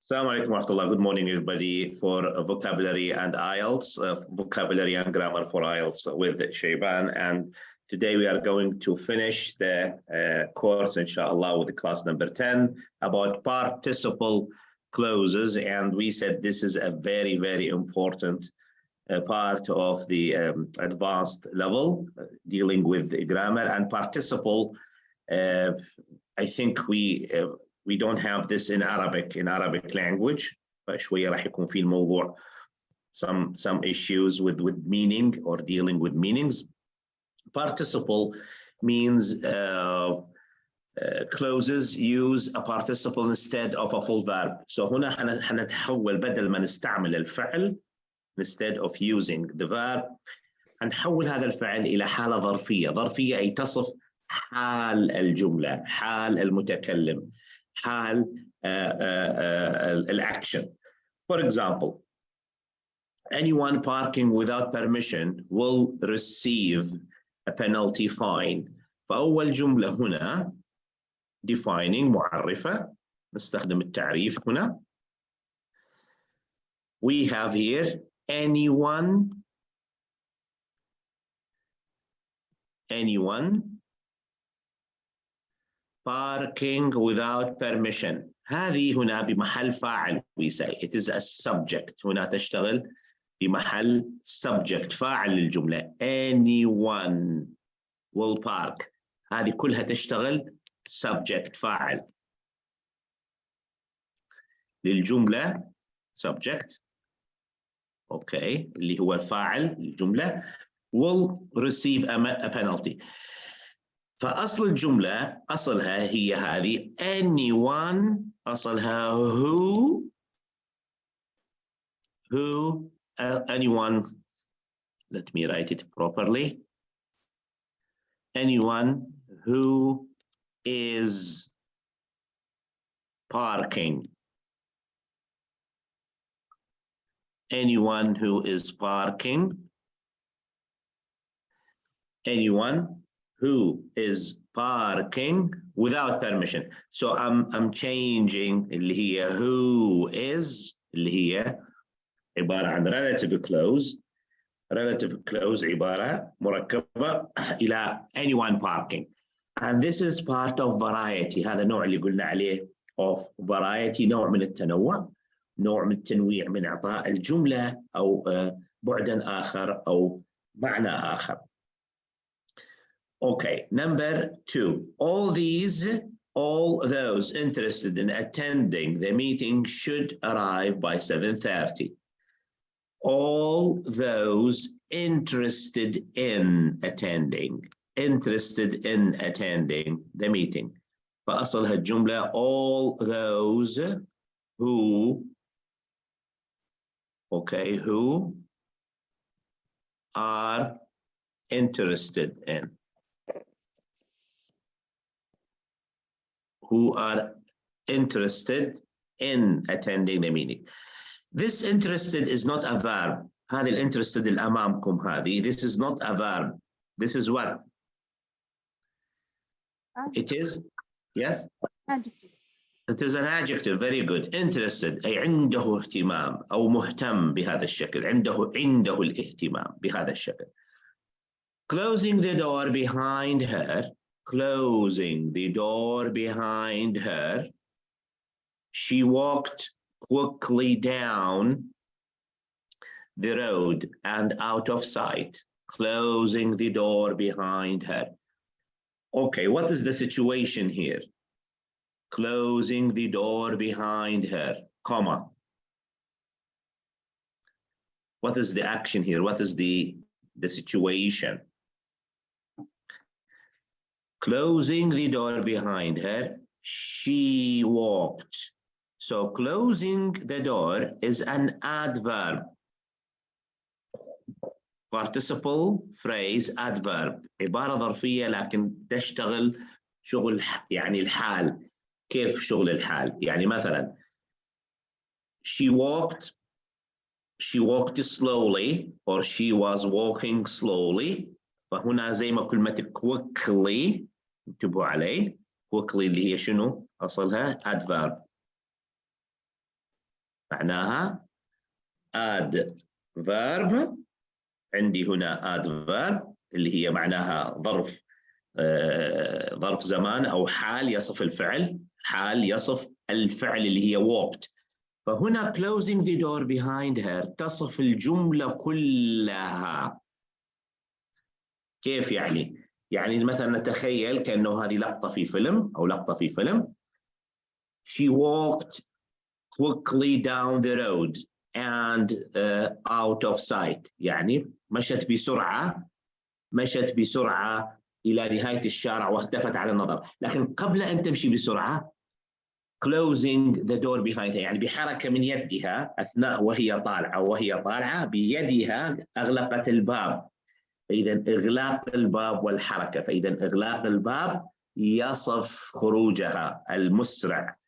Assalamu alaikum wa rahmatullah. Good morning, everybody, for vocabulary and IELTS, vocabulary and grammar for IELTS with Shayban. And today we are going to finish the course, inshallah, with the class number 10 about participle clauses. And we said this is a very, very important part of the advanced level dealing with the grammar and participle. I think we don't have this in Arabic language. فشوية راح يكون في الموضوع some issues with meaning or dealing with meanings. Participle means clauses use a participle instead of a full verb. So هنا حنتحول بدل ما نستعمل الفعل instead of using the verb هنحول هذا الفعل إلى حالة ظرفية. ظرفية أي تصف حال الجملة، حال المتكلم، حال الأكشن. For example, anyone parking without permission will receive a penalty fine. فأول جملة هنا defining معرفة، نستخدم التعريف هنا. We have here anyone parking without permission. هذه هنا بمحل فاعل. We say it is a subject. هنا تشتغل بمحل subject فاعل للجملة. Anyone will park. هذه كلها تشتغل subject فاعل للجملة subject. Okay. اللي هو الفاعل للجملة will receive a penalty. فأصل الجملة أصلها هي هذه anyone أصلها who anyone, let me write it properly, anyone who is parking, anyone who is parking, anyone who is parking without permission. So I'm changing اللي هي who is اللي هي عبارة عن relative clause. Relative clause عبارة مركبة إلى anyone parking. And this is part of variety. هذا النوع اللي قلنا عليه of variety، نوع من التنوع، نوع من التنويع من إعطاء الجملة أو بعدا آخر أو معنى آخر. Okay, number 2. All those interested in attending the meeting should arrive by 7:30. All those interested in attending the meeting. فأصلها الجملة all those who are interested in. Who are interested in attending the meeting. This interested is not a verb. هذه الانterested اللي أمامكم هذه. This is not a verb. This is what? It is, yes? Adjective. It is an adjective. Very good. Interested أي عنده اهتمام أو مهتم بهذا الشكل. عنده الاهتمام بهذا الشكل. Closing the door behind her. Closing the door behind her, she walked quickly down the road and out of sight. Closing the door behind her. Okay, what is the situation here? Closing the door behind her, comma. What is the action here? What is the situation? Closing the door behind her, she walked. So closing the door is an adverb. Participle phrase adverb. عبارة ظرفية لكن تشتغل شغل يعني الحال. كيف شغل الحال؟ يعني مثلا she walked slowly or she was walking slowly. فهنا زي ما كلمة quickly انتبهوا عليه. quickly اللي هي شنو أصلها adverb. معناها add verb. عندي هنا add verb اللي هي معناها ظرف زمان أو حال يصف الفعل، حال يصف الفعل اللي هي walked. فهنا closing the door behind her تصف الجملة كلها. كيف يعني؟ يعني مثلا نتخيل كأنه هذه لقطة في فيلم أو لقطة في فيلم. She walked quickly down the road and out of sight. يعني مشت بسرعة إلى نهاية الشارع واختفت عن النظر. لكن قبل أن تمشي بسرعة closing the door behind her، يعني بحركة من يدها أثناء وهي طالعة بيدها أغلقت الباب. فإذا إغلاق الباب والحركة، فإذا إغلاق الباب يصف خروجها المسرع.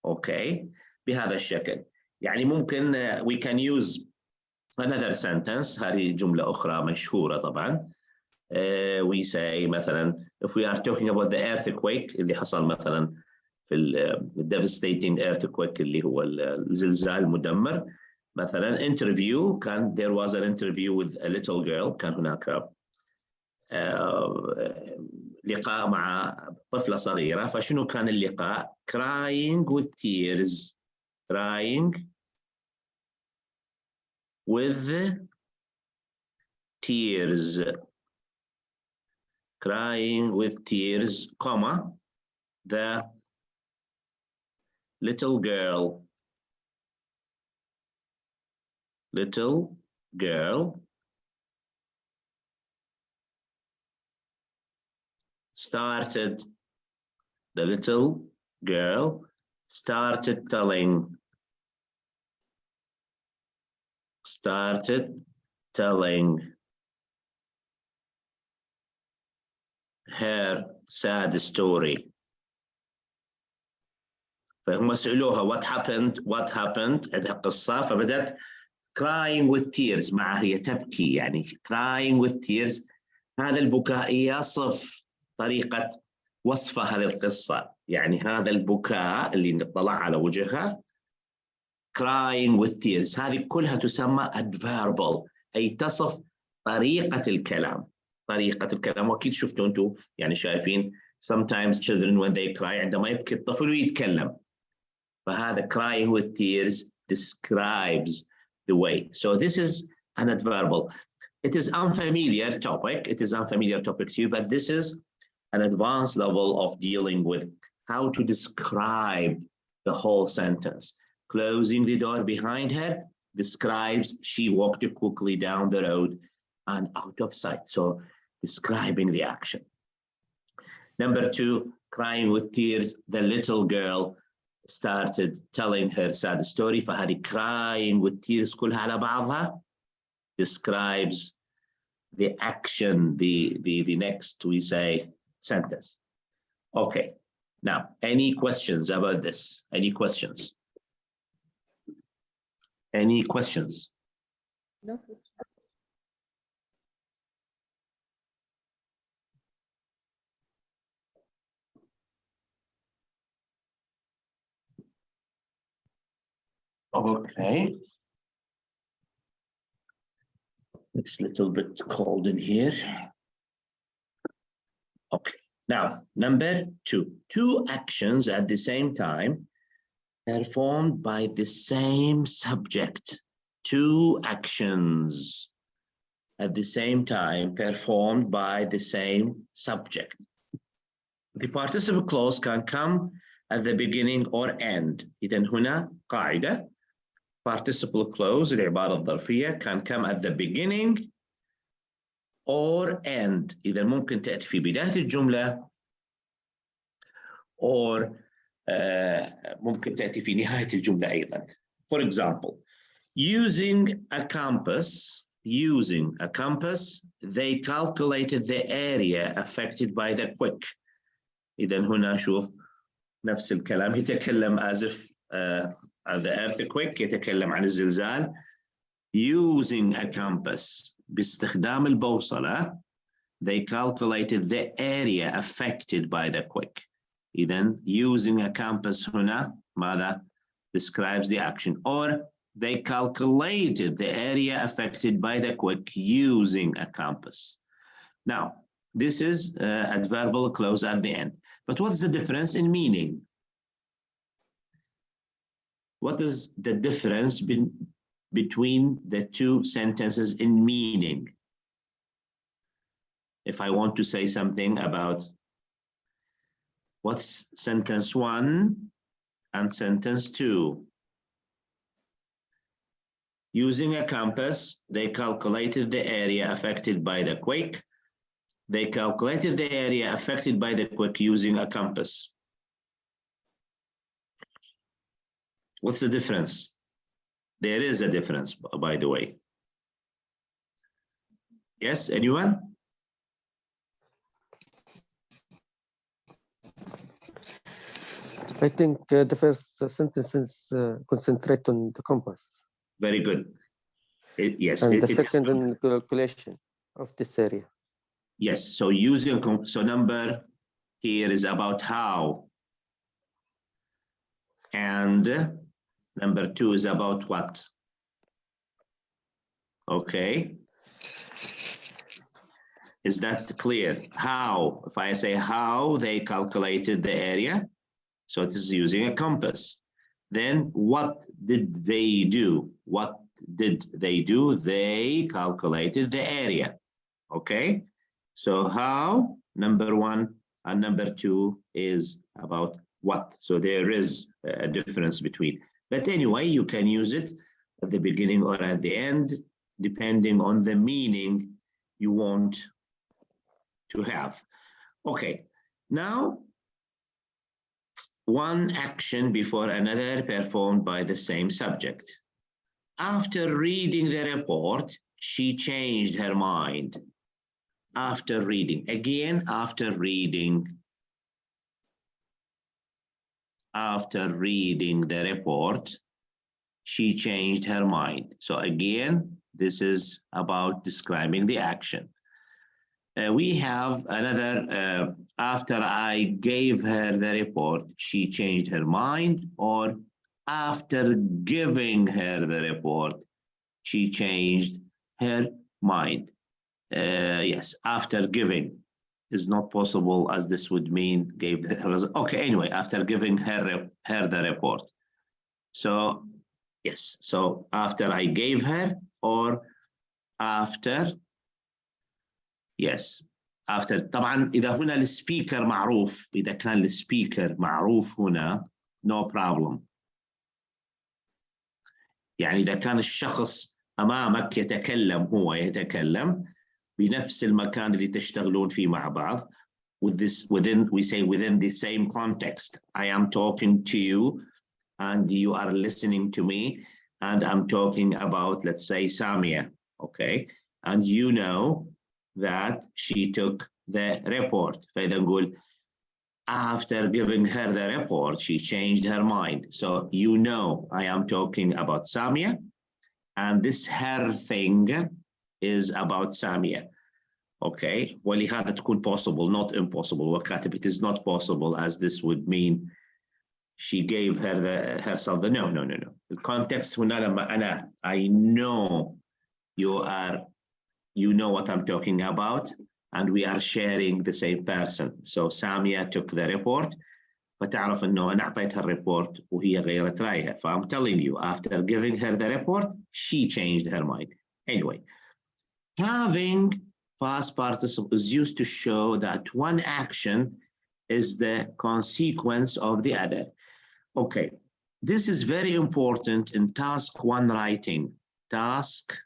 أوكي، بهذا الشكل. يعني ممكن we can use another sentence. هذه جملة أخرى مشهورة طبعا. We say مثلا if we are talking about the earthquake اللي حصل مثلا في devastating earthquake اللي هو الزلزال المدمر. مثلا interview، كان there was an interview with a little girl، كان هناك لقاء مع طفلة صغيرة. فشنو كان اللقاء؟ crying with tears comma the little girl started telling her sad story. فهم سألوها what happened عندها قصة، فبدأت crying with tears، معها هي تبكي، يعني crying with tears. هذا البكاء يصف طريقة وصف هذه القصة، يعني هذا البكاء اللي نطلع على وجهها crying with tears، هذه كلها تسمى adverbal، أي تصف طريقة الكلام. وأكيد شفتوا أنتم يعني شايفين sometimes children when they cry، عندما يبكي الطفل ويتكلم، فهذا crying with tears describes the way. So this is an adverbal. It is unfamiliar topic to you, but this is an advanced level of dealing with how to describe the whole sentence. Closing the door behind her describes she walked quickly down the road and out of sight. So describing the action. Number 2, crying with tears, the little girl started telling her sad story. فهذه crying with tears كلها على بعضها describes the action, the next we say sentence. Okay, now any questions about this? Any questions? No. Okay. It's a little bit cold in here. Okay, now number 2. 2 actions at the same time performed by the same subject. 2 actions at the same time performed by the same subject. The participle clause can come at the beginning or end. إذن هنا قاعدة participle clause العبارة الظرفية can come at the beginning or end. إذا ممكن تأتي في بداية الجملة or ممكن تأتي في نهاية الجملة أيضا. For example, using a compass, they calculated the area affected by the quake. إذا هنا شوف نفس الكلام، يتكلم as if the earthquake، يتكلم عن الزلزال. Using a compass، باستخدام البوصلة، they calculated the area affected by the quake. إذن using a compass هنا ماذا؟ describes the action, or they calculated the area affected by the quick using a compass. Now, this is adverbial clause at the end. But what's the difference in meaning? What is the difference between the two sentences in meaning? If I want to say something about what's sentence 1 and sentence 2. Using a compass, they calculated the area affected by the quake. They calculated the area affected by the quake using a compass. What's the difference? There is a difference, by the way. Yes, anyone? I think the first sentence concentrate on the compass. Very good. Yes. And the second in calculation of this area. Yes, so using, so number here is about how. And number 2 is about what? Okay. Is that clear? How, if I say how they calculated the area, so it is using a compass. Then what did they do? What did they do? They calculated the area. Okay. So how, number 1 and number 2 is about what. So there is a difference between. But anyway, you can use it at the beginning or at the end, depending on the meaning you want to have. Okay, now one action before another performed by the same subject. After reading the report, she changed her mind. After reading, again, after reading the report, she changed her mind. So again, this is about describing the action. We have another, after I gave her the report, she changed her mind, or after giving her the report, she changed her mind. Yes, after giving is not possible, as this would mean gave her. Okay, anyway, after giving her the report. So yes, so after I gave her, or after, yes, after. طبعا إذا هنا السبيكر معروف، إذا كان السبيكر معروف هنا no problem. يعني إذا كان الشخص أمامك يتكلم، هو يتكلم بنفس المكان اللي تشتغلون فيه مع بعض, with this, within, we say within the same context. I am talking to you and you are listening to me, and I'm talking about, let's say, Samia, okay? And you know that she took the report. فإذا نقول after giving her the report, she changed her mind. So you know I am talking about Samia, and this her thing is about Samia. Okay, ولهذا تكون possible, not impossible. وكاتب it is not possible, as this would mean she gave her herself the no. The context هنا لما أنا I know you know what I'm talking about, and we are sharing the same person. So Samia took the report, فتعرف إنه أنا أعطيتها الريبورت وهي غيرت رأيها. So I'm telling you, after giving her the report, she changed her mind. Anyway, having past participle is used to show that one action is the consequence of the other. Okay, this is very important in task 1 writing. Task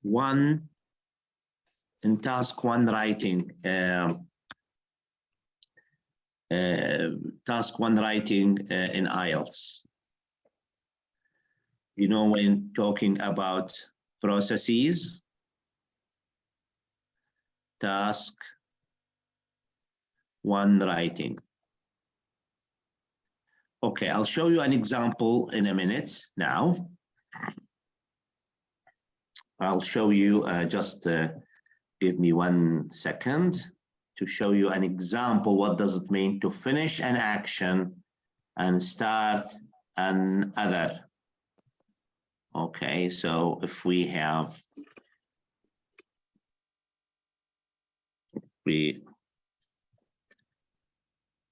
1 writing. Task 1 writing in IELTS. You know, when talking about processes, task 1 writing. Okay, I'll show you an example in a minute now. I'll show you, just give me 1 second to show you an example. What does it mean to finish an action and start another. Okay, so if we have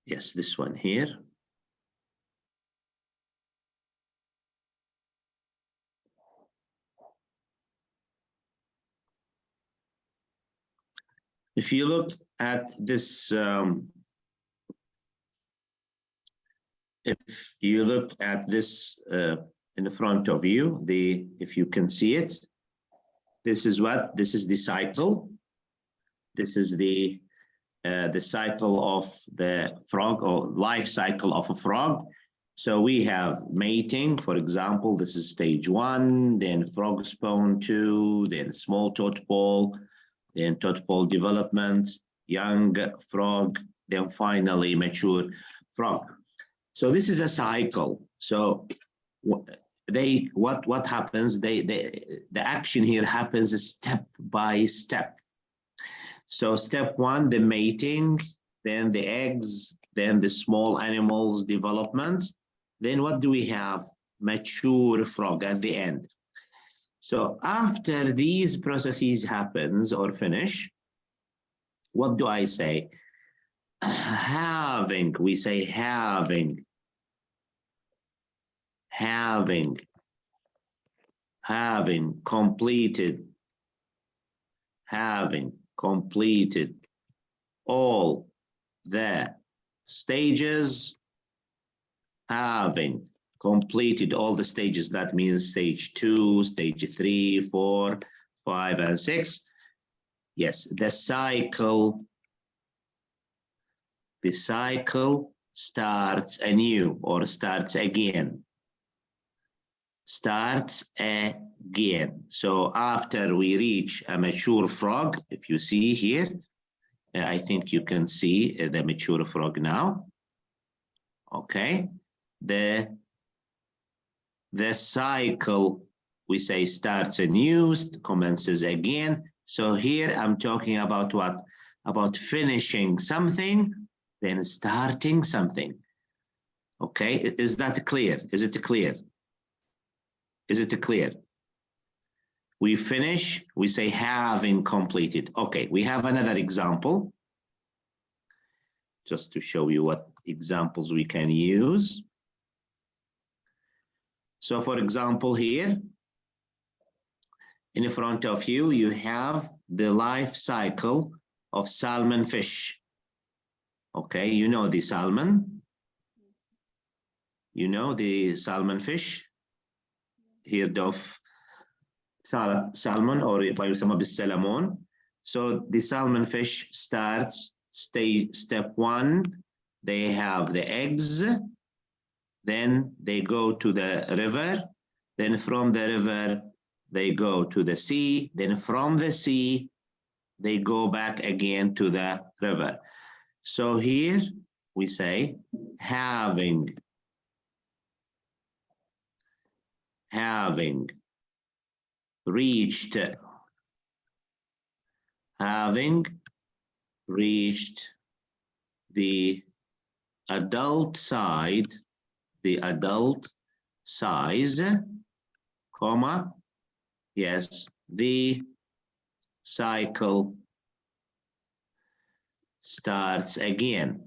yes, this one here. If you look at this, if you look at this in front of you, if you can see it, this is what? This is the cycle. This is the cycle of the frog, or life cycle of a frog. So we have mating, for example, this is stage 1, then frog spawn 2, then small tadpole, then tadpole development, young frog, then finally mature frog. So this is a cycle. So what happens? The action here happens step by step. So step 1, the mating, then the eggs, then the small animals development. Then what do we have? Mature frog at the end. So after these processes happens or finish, what do I say? Having, we say having completed all the stages, having completed all the stages, that means stage 2, stage 3, 4, 5, and 6. Yes, the cycle starts anew or starts again. Starts again. So after we reach a mature frog, if you see here, I think you can see the mature frog now. Okay, the cycle, we say, starts anew, commences again. So here I'm talking about what? About finishing something, then starting something. Okay, is that clear? Is it clear? Is it clear? We finish, we say having completed. Okay, we have another example. Just to show you what examples we can use. So for example here, in front of you, you have the life cycle of salmon fish. Okay, you know the salmon. You know the salmon fish. Heard of salmon, or يسمى بالسلمون. So the salmon fish starts step 1. They have the eggs. Then they go to the river. Then from the river, they go to the sea. Then from the sea, they go back again to the river. So here we say having reached the adult size, comma, yes, the cycle starts again.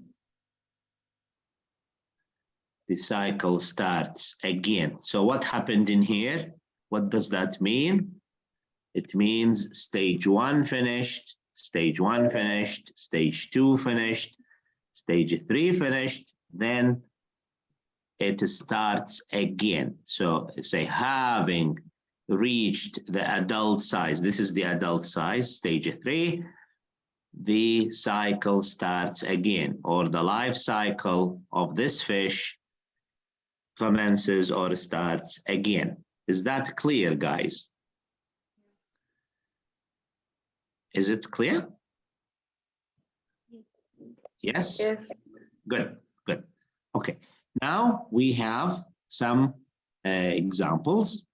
The cycle starts again. So what happened in here? What does that mean? It means stage 1 finished, stage 1 finished, stage 2 finished, stage 3 finished, then it starts again. So say having reached the adult size, this is the adult size, stage 3, the cycle starts again, or the life cycle of this fish commences or starts again. Is that clear, guys? Is it clear? Yes? Yes. Good, good. Okay, now we have some examples.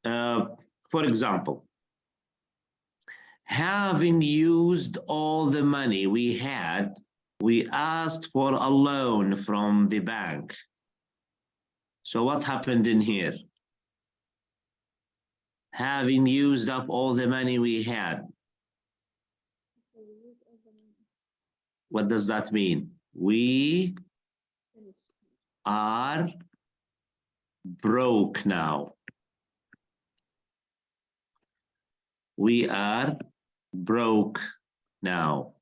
For example, having used all the money we had, we asked for a loan from the bank. So what happened in here? Having used up all the money we had. What does that mean? We are broke now. We are broke now.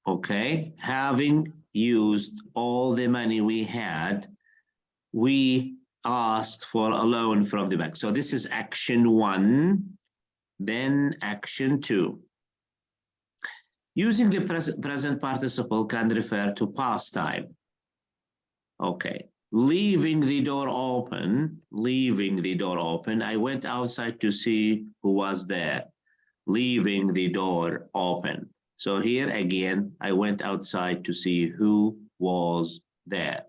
Okay, having used all the money we had, we asked for a loan from the bank. So this is action 1, then action 2. Using the present participle can refer to past time. Okay, leaving the door open, I went outside to see who was there. Leaving the door open. So here again, I went outside to see who was there.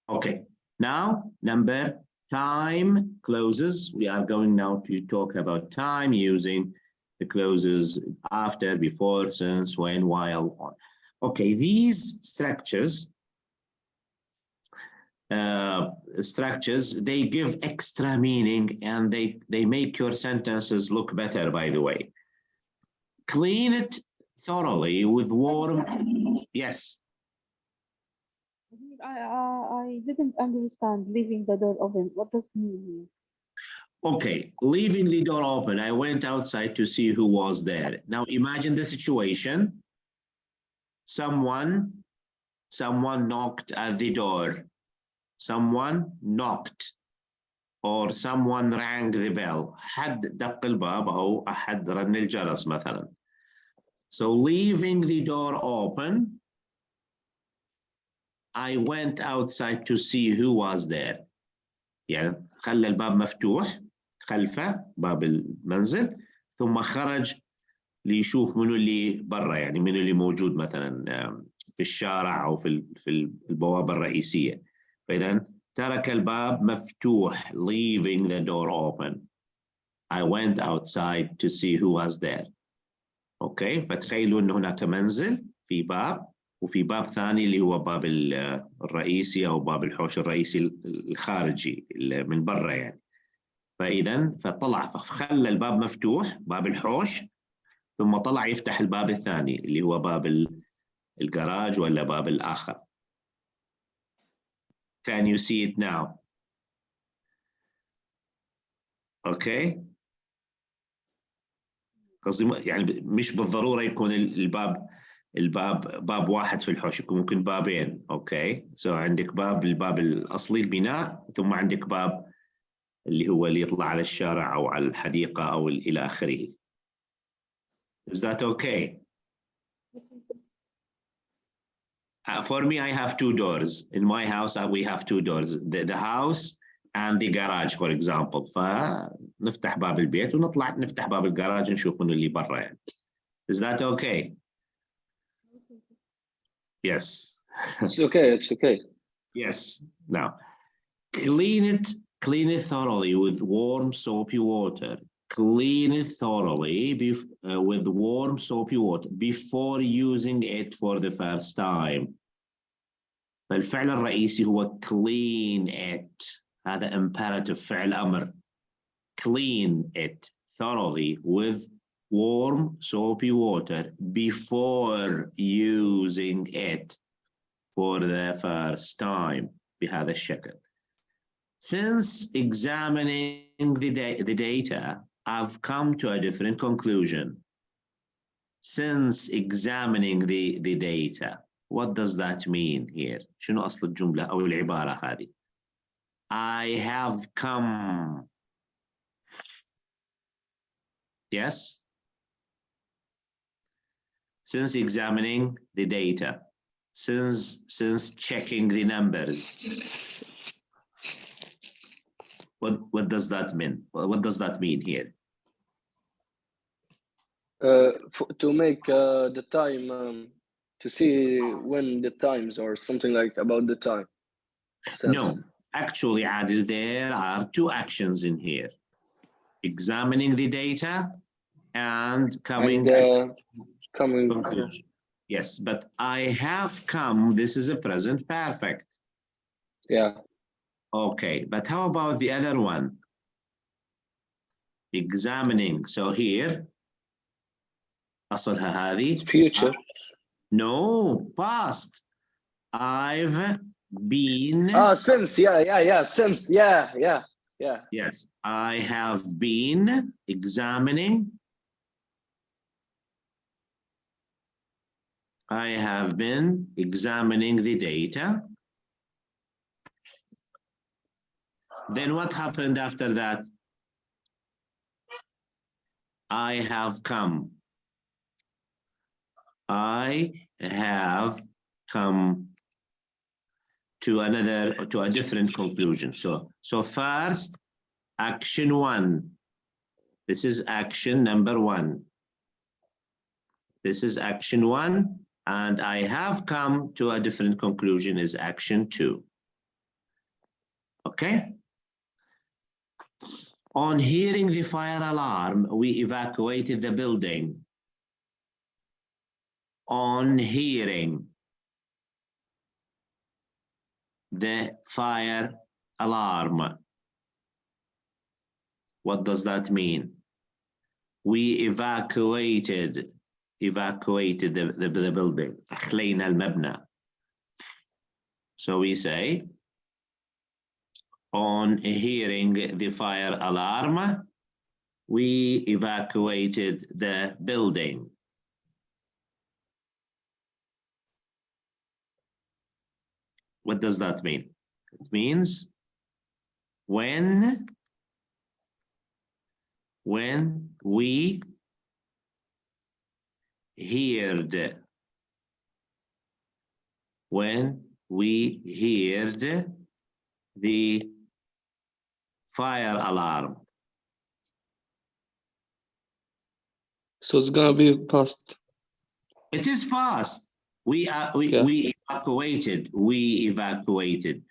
Okay, now number time clauses. We are going now to talk about time using the clauses after, before, since, when, while, on. Okay, these structures, they give extra meaning and they make your sentences look better, by the way. Clean it thoroughly with warm, yes. I didn't understand leaving the door open. What does it mean? Okay, leaving the door open, I went outside to see who was there. Now imagine the situation. Someone knocked at the door. Someone knocked or someone rang the bell. حد دق الباب أو أحد رن الجرس مثلا. So leaving the door open, I went outside to see who was there. يعني خلى الباب مفتوح خلفه باب المنزل ثم خرج ليشوف منو اللي برا يعني منو اللي موجود مثلا في الشارع أو في البوابة الرئيسية. فإذا ترك الباب مفتوح, leaving the door open. I went outside to see who was there. اوكي فتخيلوا ان هناك منزل في باب وفي باب ثاني اللي هو باب الرئيسي او باب الحوش الرئيسي الخارجي من برا يعني. فطلع فخلى الباب مفتوح باب الحوش ثم طلع يفتح الباب الثاني اللي هو باب الجراج ولا باب الآخر. Can you see it now? Okay. قصدي يعني مش بالضرورة يكون الباب واحد في الحوش, يكون ممكن بابين. اوكي سو عندك الباب الأصلي البناء ثم عندك باب اللي هو اللي يطلع على الشارع أو على الحديقة أو إلى آخره. Is that okay? For me, I have 2 doors. In my house, we have 2 doors. The house and the garage, for example. فنفتح باب البيت ونطلع نفتح باب الجراج نشوف إنه اللي برا يعني. Is that okay? Yes. It's okay. It's okay. Yes. Now, clean it thoroughly with warm soapy water. Clean it thoroughly with warm soapy water before using it for the first time. فالفعل الرئيسي هو clean it. هذا imperative فعل أمر. Clean it thoroughly with warm soapy water before using it for the first time بهذا الشكل. Since examining the data, I've come to a different conclusion. Since examining the data, what does that mean here? شنو أصل الجملة أو العبارة هذه؟ I have come. Yes? Since examining the data, since checking the numbers. What does that mean? What does that mean here? To make the time to see when the times or something like about the time. No, Sense. actually, Adil, there are two actions in here. Examining the data and coming to coming. conclusion. Yes, but I have come, this is a present perfect. Yeah. Okay, but how about the other one? Examining. So here, أصلها هذه. Future. No, past. I've been. Since. Yeah. Since. Yeah. Yes, I have been examining. I have been examining the data. Then what happened after that? I have come. I have come to a different conclusion. So first, action one. This is action number one. This is action one, and I have come to a different conclusion is action two. Okay? On hearing the fire alarm, we evacuated the building. On hearing the fire alarm. What does that mean? We evacuated the building. أخلينا المبنى. So we say, on hearing the fire alarm, we evacuated the building. What does that mean? It means when we heard, the fire alarm. So it's gonna be past. It is past. We evacuated. We evacuated.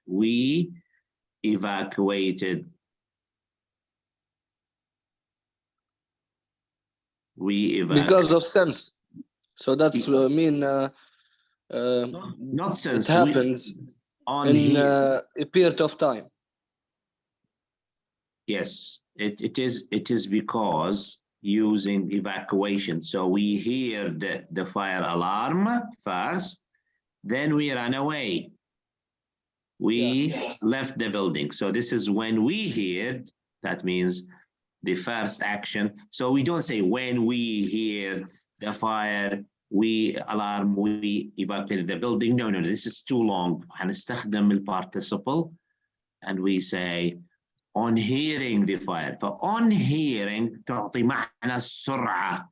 Because of sense. So that's mean. Not sense. It happens in a period of time. Yes, it is because using evacuation. So we heard the fire alarm first, then we ran away. We left the building. So this is when we heard, that means the first action. So we don't say when we hear the fire, we alarm, we evacuated the building. No, this is too long. هنستخدم الparticiple and we say on hearing the fire. فon hearing تعطي معنى السرعة.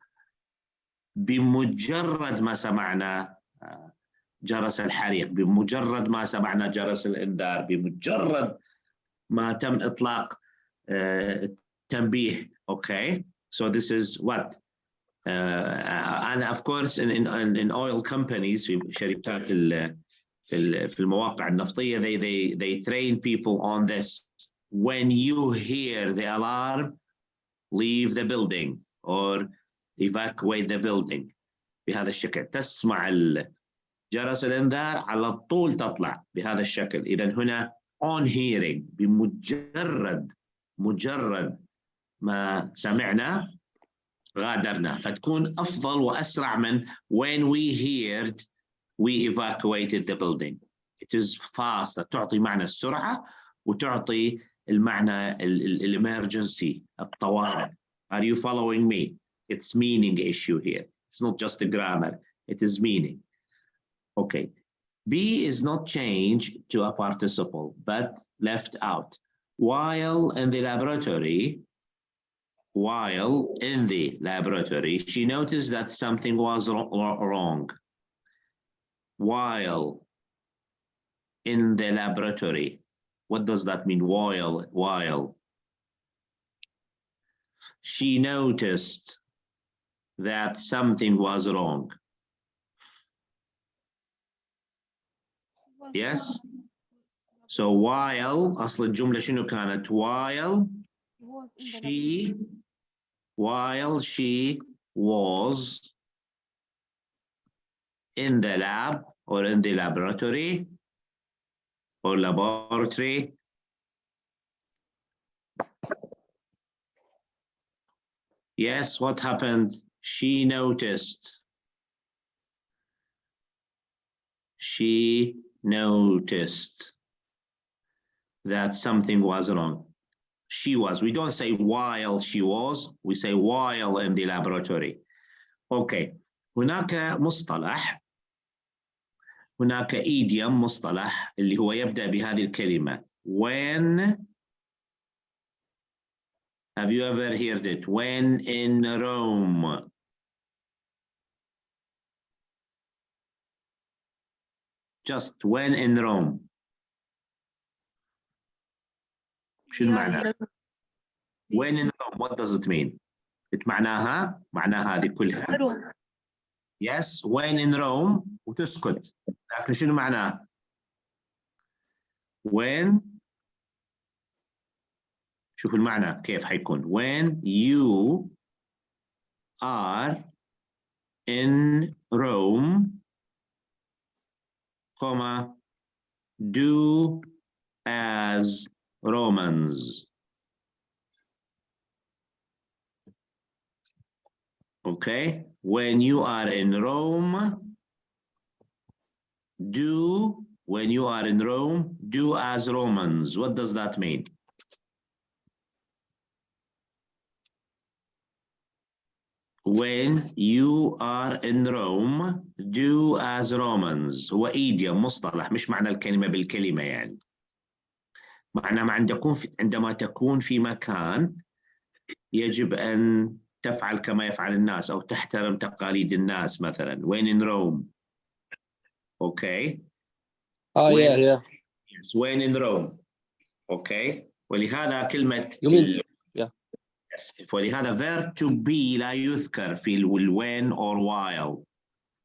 بمجرد ما سمعنا جرس الحريق، بمجرد ما سمعنا جرس الإنذار، بمجرد ما تم إطلاق تنبيه. Okay, so this is what and of course in oil companies في شركات في المواقع النفطية they train people on this. When you hear the alarm, leave the building or evacuate the building. بهذا الشكل تسمع جرس الإنذار على طول تطلع بهذا الشكل. إذا هنا on hearing مجرد ما سمعنا غادرنا، فتكون أفضل وأسرع من when we heard we evacuated the building. It is fast. تعطي معنى السرعة وتعطي المعنى emergency الطوارئ. Are you following me? It's meaning issue here. It's not just a grammar. It is meaning. Okay. B is not changed to a participle, but left out. While in the laboratory, she noticed that something was wrong. While in the laboratory. What does that mean? While. She noticed that something was wrong. Yes. So while أصل الجملة شنو كانت؟ while she was in the lab or in the laboratory or laboratory. Yes, what happened? She noticed. She noticed that something was wrong. She was. We don't say while she was, we say while in the laboratory. Okay. هناك idiom مصطلح اللي هو يبدأ بهذه الكلمة. When, have you ever heard it? When in Rome. Just when in Rome. شنو معناه؟ When in Rome, what does it mean? معناها هذه كلها. Yes, when in Rome وتسكت. لكن شنو معناه؟ When شوف المعنى كيف حيكون. When you are in Rome, comma, do as Romans. Okay, when you are in Rome, do as Romans. What does that mean? When you are in Rome, do as Romans. هو idiom مصطلح مش معنى الكلمة بالكلمة يعني. معناه عندما تكون في مكان يجب أن تفعل كما يفعل الناس أو تحترم تقاليد الناس مثلا. When in Rome. Okay. Yeah. Yes, when in Rome. Okay. ولهذا كلمة Yes. ولهذا verb to be لا يذكر في when or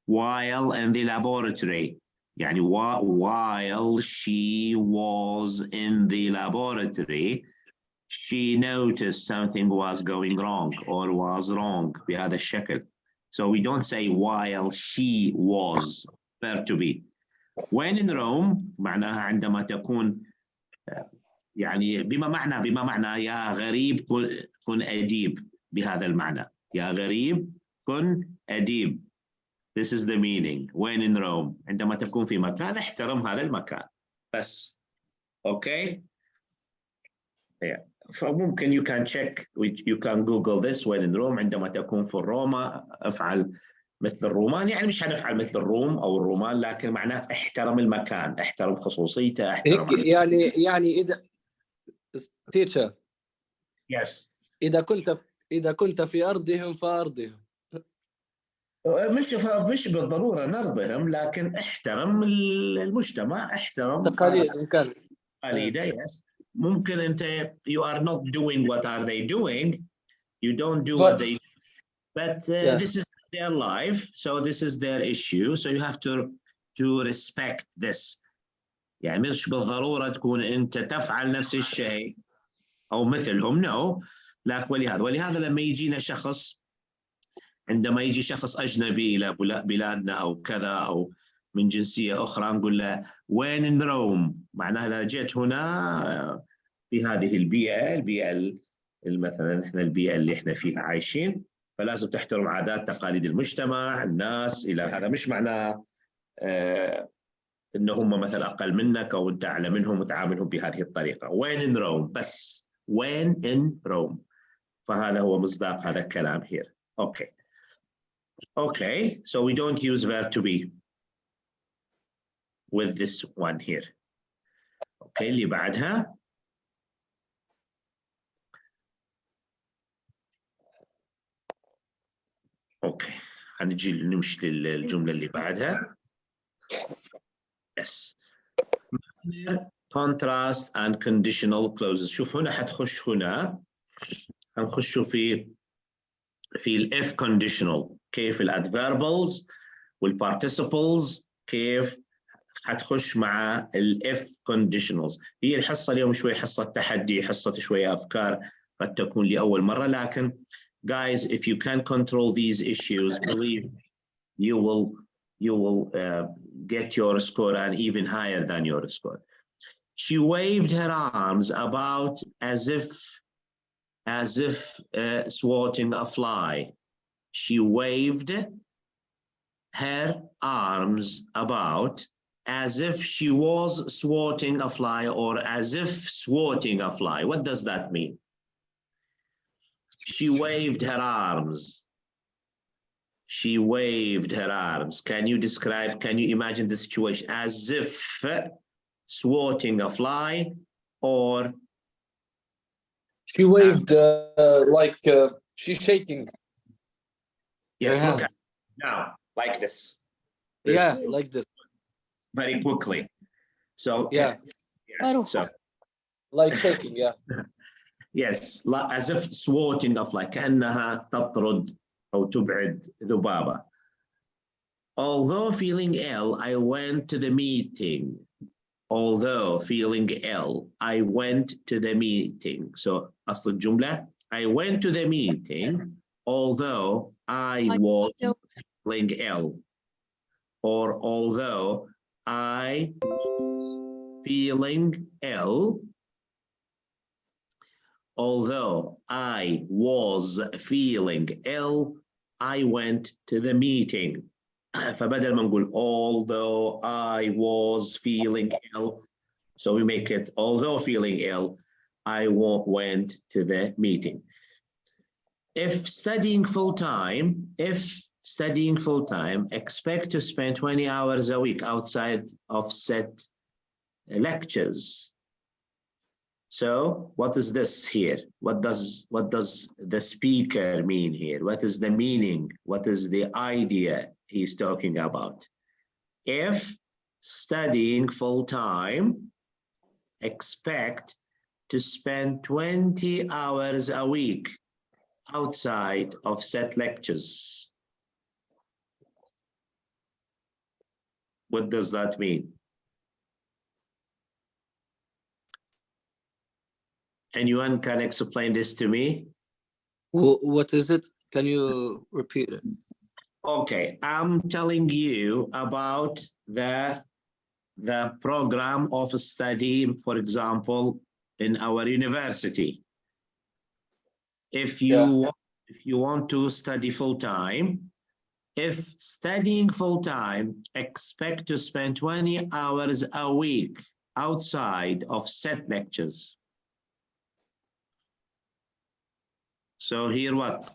while in the laboratory. يعني while she was in the laboratory, she noticed something was going wrong or was wrong بهذا الشكل. So we don't say while she was, verb to be. When in Rome معناها عندما تكون يعني بما معنى يا غريب كن أديب بهذا المعنى. يا غريب كن أديب. This is the meaning. When in Rome. عندما تكون في مكان احترم هذا المكان. بس. Okay? Yeah. فممكن you can check, you can Google this when in Rome. عندما تكون في روما افعل مثل الرومان. يعني مش هنفعل مثل الروم أو الرومان لكن معناه احترم المكان. احترم خصوصيته. احترم يعني teacher. Yes. إذا كنت في أرضهم فأرضهم. مش بالضرورة نرضهم لكن احترم المجتمع. احترم تقاليده. Yes. ممكن أنت you are not doing what are they doing. You don't do what they do. But this is their life. So this is their issue. So you have to respect this. يعني مش بالضرورة تكون أنت تفعل نفس الشيء أو مثلهم. No. لكن ولهذا لما يجينا شخص عندما يجي شخص أجنبي إلى بلادنا أو كذا أو من جنسية أخرى نقول له when in Rome. معناها إذا جيت هنا في هذه البيئة مثلا إحنا البيئة اللي إحنا فيها عايشين فلازم تحترم عادات تقاليد المجتمع الناس إلى هذا. مش معناه إن هم مثلا أقل منك أو أنت أعلى منهم وتعاملهم بهذه الطريقة. when in Rome. بس when in Rome. فهذا هو مصداق هذا الكلام here. Okay. Okay, so we don't use verb to be with this one here. Okay, اللي بعدها. Okay, نمشي للجملة اللي بعدها. Yes. Contrast and conditional clauses. شوف هنا حتخش هنا هنخش في if conditional. كيف الادفيربلز والparticiples كيف حتخش مع ال if conditionals. هي الحصة اليوم شوي حصة تحدي، حصة شوية أفكار قد تكون لأول مرة، لكن guys, if you can control these issues, believe you will get your score and even higher than your score. She waved her arms about as if swatting a fly. She waved her arms about as if she was swatting a fly, or as if swatting a fly. What does that mean? She waved her arms. She waved her arms. Can you describe, can you imagine the situation? As if swatting a fly, or? She waved like she's shaking. Yes, her look hand. at now, like this. Yeah, like this. Very quickly. So, Yeah. Yes, so. Like shaking, yeah. Yes, as if swatting a fly, كأنها تطرد أو تبعد ذبابة. Although feeling ill, I went to the meeting. Although feeling ill, I went to the meeting. So أصل الجملة I went to the meeting although I was feeling ill, or although I was feeling ill. Although I was feeling ill, I went to the meeting. فبدل ما نقول although I was feeling ill, so we make it although feeling ill, I went to the meeting. If studying full-time, expect to spend 20 hours a week outside of set lectures. So what is this here? What does the speaker mean here? What is the meaning? What is the idea he's talking about? If studying full-time, expect to spend 20 hours a week outside of set lectures. What does that mean? Anyone can explain this to me? What is it? Can you repeat it? Okay, I'm telling you about the program of study, for example, in our university. If you want to study full-time, if studying full-time, expect to spend 20 hours a week outside of set lectures. So here what?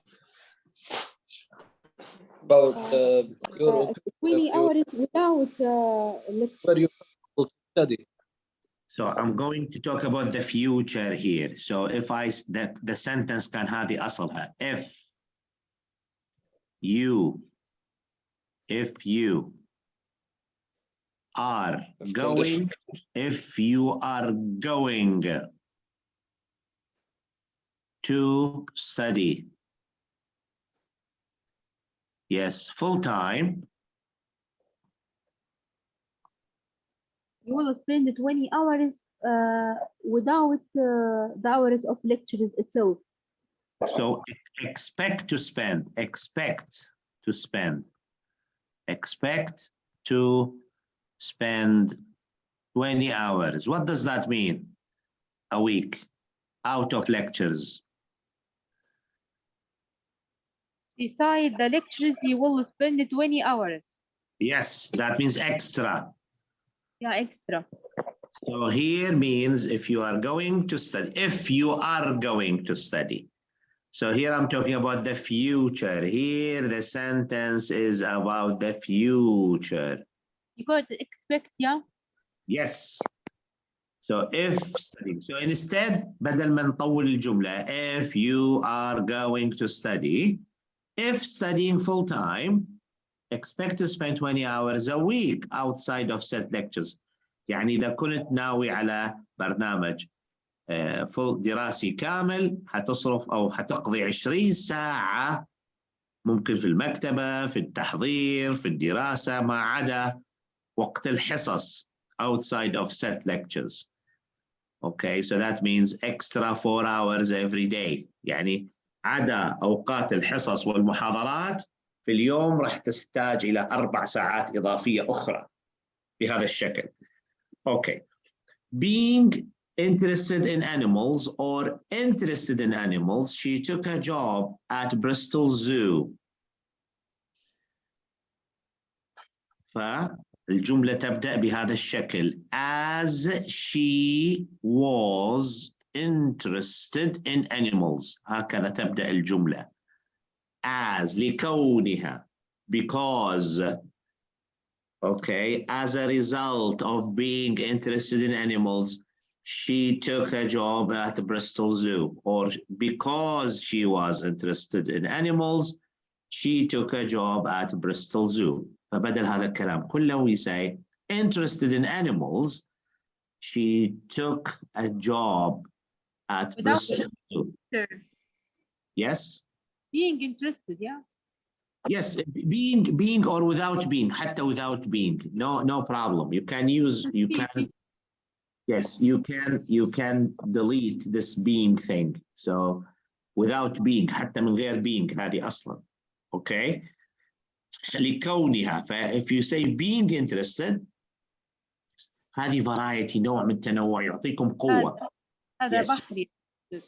About your 20 hours without where you study. So I'm going to talk about the future here. So if the sentence can have أصلها. If you are going, to study, yes, full-time, you will spend 20 hours without the hours of lectures itself. so expect to spend 20 hours. What does that mean? A week out of lectures. Beside the lectures, you will spend 20 hours. Yes, that means extra. Yeah, extra. So here means if you are going to study, So here I'm talking about the future. Here the sentence is about the future. You got to expect, yeah? Yes. So if studying. So instead, بدل ما نطول الجملة, if you are going to study, if studying full-time, expect to spend 20 hours a week outside of set lectures. يعني إذا كنت ناوي على برنامج فول دراسي كامل حتصرف أو حتقضي 20 ساعة ممكن في المكتبة، في التحضير، في الدراسة، ما عدا وقت الحصص outside of set lectures. Okay, so that means extra 4 hours every day. يعني عدا أوقات الحصص والمحاضرات في اليوم راح تحتاج إلى 4 ساعات إضافية أخرى بهذا الشكل. Okay, being interested in animals or interested in animals, she took a job at Bristol Zoo. فالجملة تبدأ بهذا الشكل: as she was interested in animals. هكذا تبدأ الجملة. as لكونها, because, okay, as a result of being interested in animals, she took a job at Bristol Zoo. Or because she was interested in animals, she took a job at Bristol Zoo. فبدل هذا الكلام كله we say interested in animals, she took a job at Bristol Zoo. Yes? Being interested, yeah. Yes, being or without being, حتى without being, no problem. You can use, yes, you can delete this being thing. So without being, حتى من غير being هذه أصلا. Okay? لكونها. if you say being interested, هذه variety, نوع من التنوع يعطيكم قوة. هذا Yes. بحري.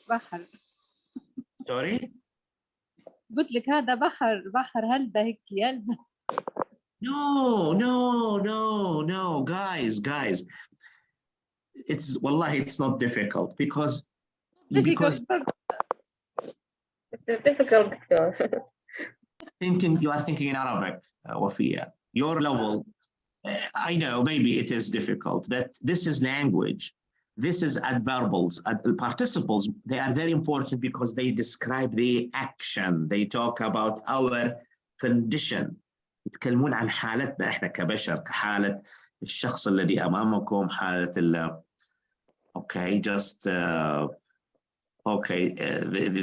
بحر. Sorry? قلت لك هذا بحر هلبة هيك يلبة. No, guys. It's not difficult because It's difficult. you are thinking in Arabic, Wafia. Your level, I know maybe it is difficult, but this is language. This is adverbials. Participles, they are very important because they describe the action. They talk about our condition. يتكلمون عن حالتنا احنا كبشر، كحالة الشخص الذي أمامكم، حالة okay, just okay,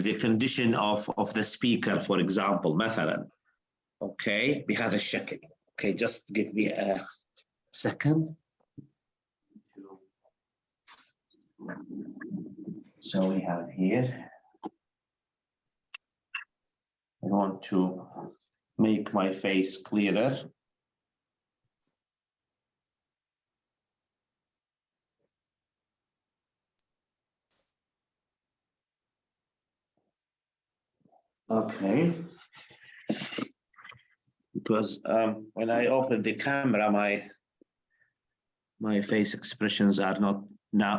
the condition of the speaker, for example, مثلا. Okay, بهذا الشكل. Okay, just give me a second. So we have here, I want to make my face clearer. Okay. Because when I open the camera, my face expressions are not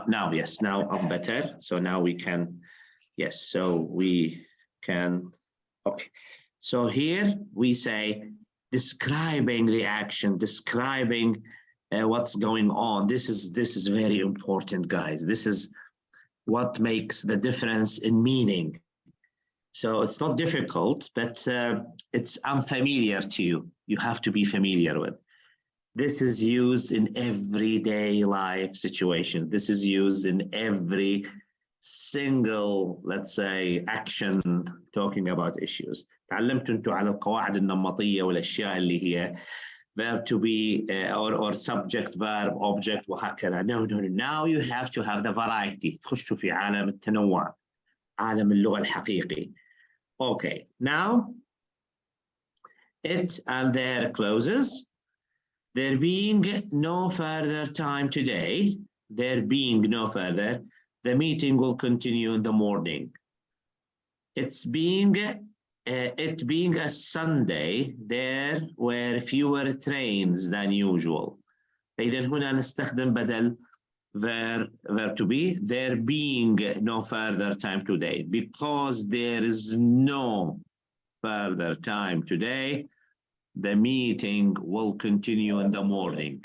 now. Yes, now I'm better. So now we can, yes, so we can, okay. So here we say describing the action, describing what's going on. This is very important, guys. This is what makes the difference in meaning. So it's not difficult, but it's unfamiliar to you. You have to be familiar with. This is used in everyday life situation. This is used in every single, let's say, action talking about issues. تعلمتوا انتوا على القواعد النمطية والأشياء اللي هي verb to be or subject, verb, object وهكذا. No. Now you have to have the variety. تخشوا في عالم التنوع. عالم اللغة الحقيقي. Okay, now it and their closes. There being no further time today, there being no further, the meeting will continue in the morning. It being a Sunday, there were fewer trains than usual. فإذا هنا نستخدم بدل verb to be, there being no further time today. Because there is no further time today, the meeting will continue in the morning.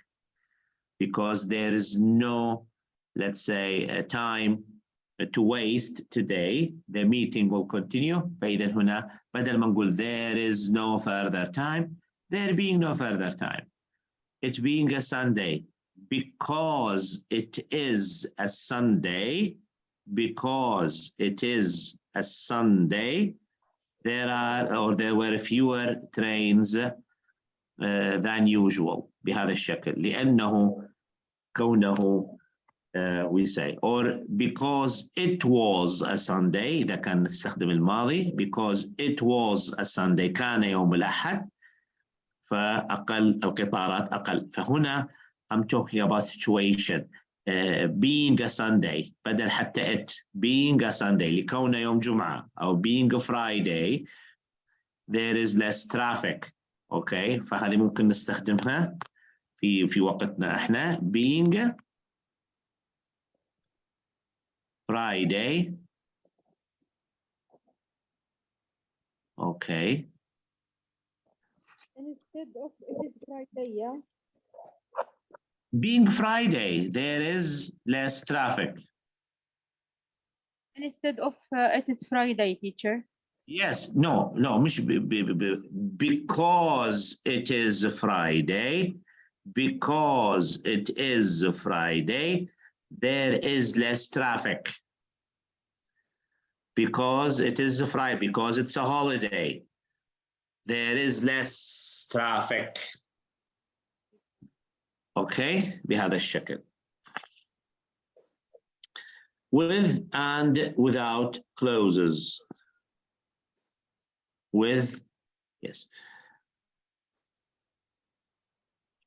Because there is no, let's say, time to waste today, the meeting will continue. فإذا هنا بدل ما نقول there is no further time, there being no further time. It being a Sunday, because it is a Sunday, because it is a Sunday, there were fewer trains than usual بهذا الشكل لأنه كونه we say or because it was a Sunday إذا كان نستخدم الماضي because it was a Sunday كان يوم الأحد فأقل القطارات أقل فهنا I'm talking about situation being a Sunday بدل حتى it being a Sunday لكونه يوم جمعة أو being a Friday there is less traffic okay فهذه ممكن نستخدمها في وقتنا احنا being Friday okay Instead of it is Friday, yeah. being Friday there is less traffic Instead of it is Friday, teacher. yes no مش because it is Friday because it is Friday there is less traffic because it is Friday because it's a holiday there is less traffic okay بهذا الشكل with and without clauses with yes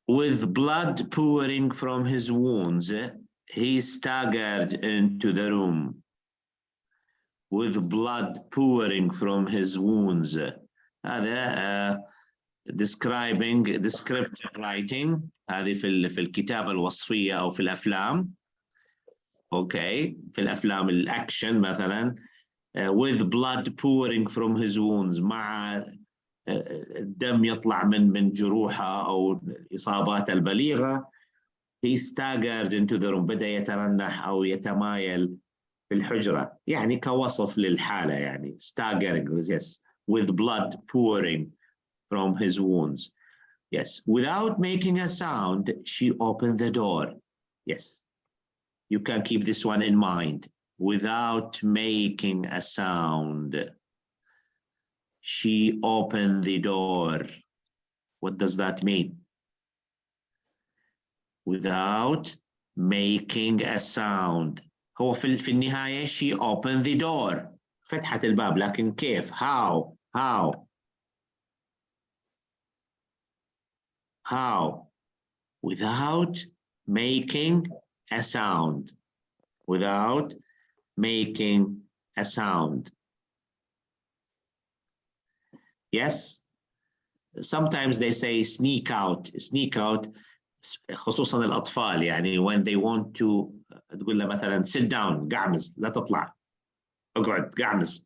with blood pouring from his wounds he staggered into the room with blood pouring from his wounds هذا descriptive writing هذه في الكتابة الوصفية أو في الأفلام أوكي في الأفلام الأكشن مثلا with blood pouring from his wounds مع الدم يطلع من جروحه أو إصاباته البليغة he staggered into the room بدأ يترنح أو يتمايل في الحجرة يعني كوصف للحالة يعني staggering yes with blood pouring from his wounds yes without making a sound she opened the door yes you can keep this one in mind without making a sound she opened the door what does that mean without making a sound هو في النهاية she opened the door فتحت الباب لكن كيف how without making a sound without making a sound yes sometimes they say sneak out خصوصا الأطفال يعني when they want to تقول له مثلا sit down قعمز لا تطلع اقعد قعمز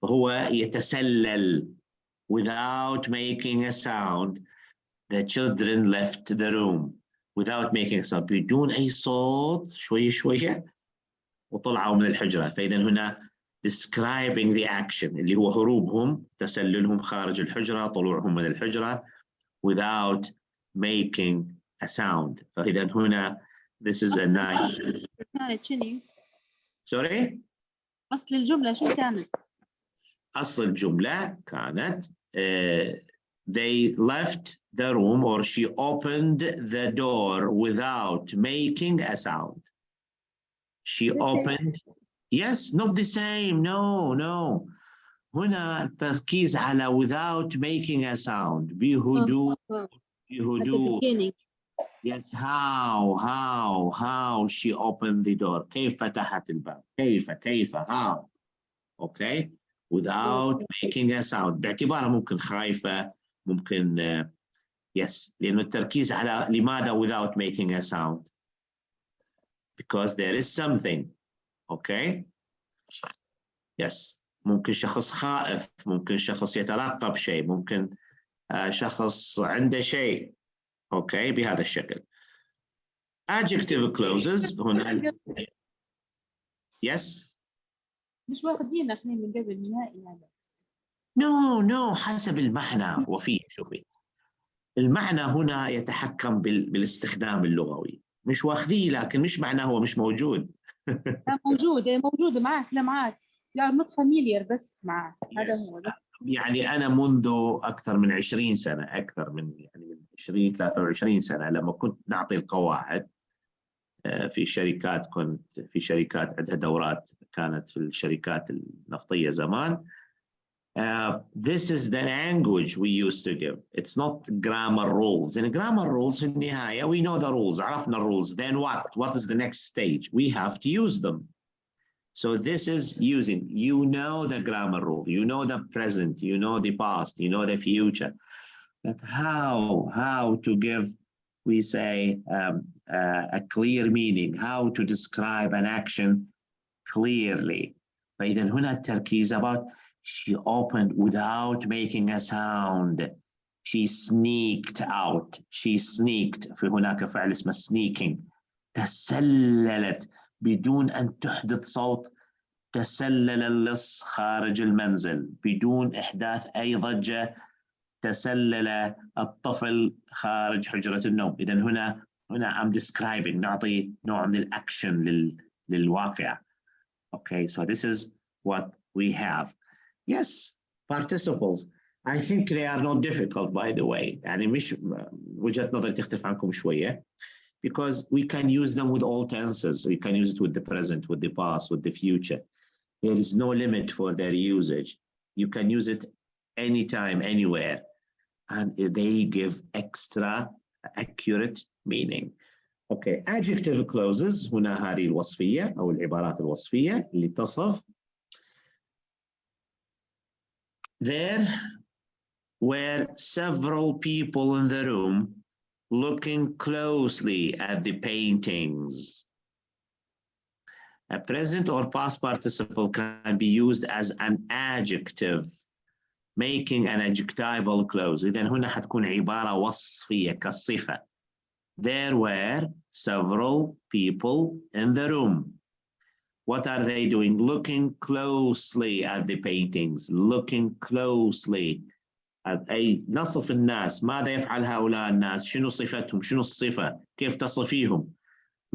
فهو يتسلل without making a sound the children left the room without making a sound بدون أي صوت شوية وطلعوا من الحجرة فإذا هنا describing the action اللي هو هروبهم تسللهم خارج الحجرة طلوعهم من الحجرة without making a sound فإذا هنا this is a nice كانت شنو؟ sorry أصل الجملة شو كانت؟ أصل الجملة كانت they left the room or she opened the door without making a sound she opened yes not the same no هنا التركيز على without making a sound بهدوء yes how she opened the door كيف فتحت الباب كيف how okay without making a sound باعتبارها ممكن خايفة ممكن yes لأنه التركيز على لماذا without making a sound because there is something okay yes ممكن شخص خائف ممكن شخص يترقب شيء ممكن شخص عنده شيء اوكي بهذا الشكل adjective clauses هنا yes مش واخدين احنا من قبل نهائي هذا no حسب المعنى وفيه شوفي المعنى هنا يتحكم بالاستخدام اللغوي مش واخذيه لكن مش معناه هو مش موجود موجود معك لا معك لا not familiar بس معك هذا هو يعني أنا منذ أكثر من 20 سنة، أكثر من يعني من 20 23 سنة لما كنت نعطي القواعد في شركات، كنت في شركات عندها دورات كانت في الشركات النفطية زمان. This is the language we used to give. It's not grammar rules. In grammar rules في النهاية we know the rules. عرفنا rules. Then what? What is the next stage? We have to use them. So this is using. You know the grammar rule. You know the present. You know the past. You know the future. But how to give, we say, a clear meaning. How to describe an action clearly. فإذا هنا التركيز about she opened without making a sound. She sneaked out. She sneaked. في هناك فعل اسمه sneaking. تسللت بدون أن تحدث صوت. تسلل اللص خارج المنزل بدون إحداث أي ضجة. تسلل الطفل خارج حجرة النوم. إذا هنا I'm describing، نعطي نوع من الأكشن للواقع. Okay, so this is what we have. Yes, participles. I think they are not difficult, by the way. يعني مش وجهة نظري تختلف عنكم شوية. Because we can use them with all tenses. We can use it with the present, with the past, with the future. There is no limit for their usage. You can use it anytime, anywhere. And they give extra accurate meaning. Okay, adjective clauses. هنا هذه الوصفية أو العبارات الوصفية اللي تصف. There were several people in the room looking closely at the paintings. A present or past participle can be used as an adjective, making an adjectival clause. إذن هنا حتكون عبارة وصفية كالصفة. There were several people in the room. What are they doing? Looking closely at the paintings. Looking closely. أي نصف الناس. ماذا يفعل هؤلاء الناس؟ شنو صفتهم؟ شنو الصفة؟ كيف تصفيهم؟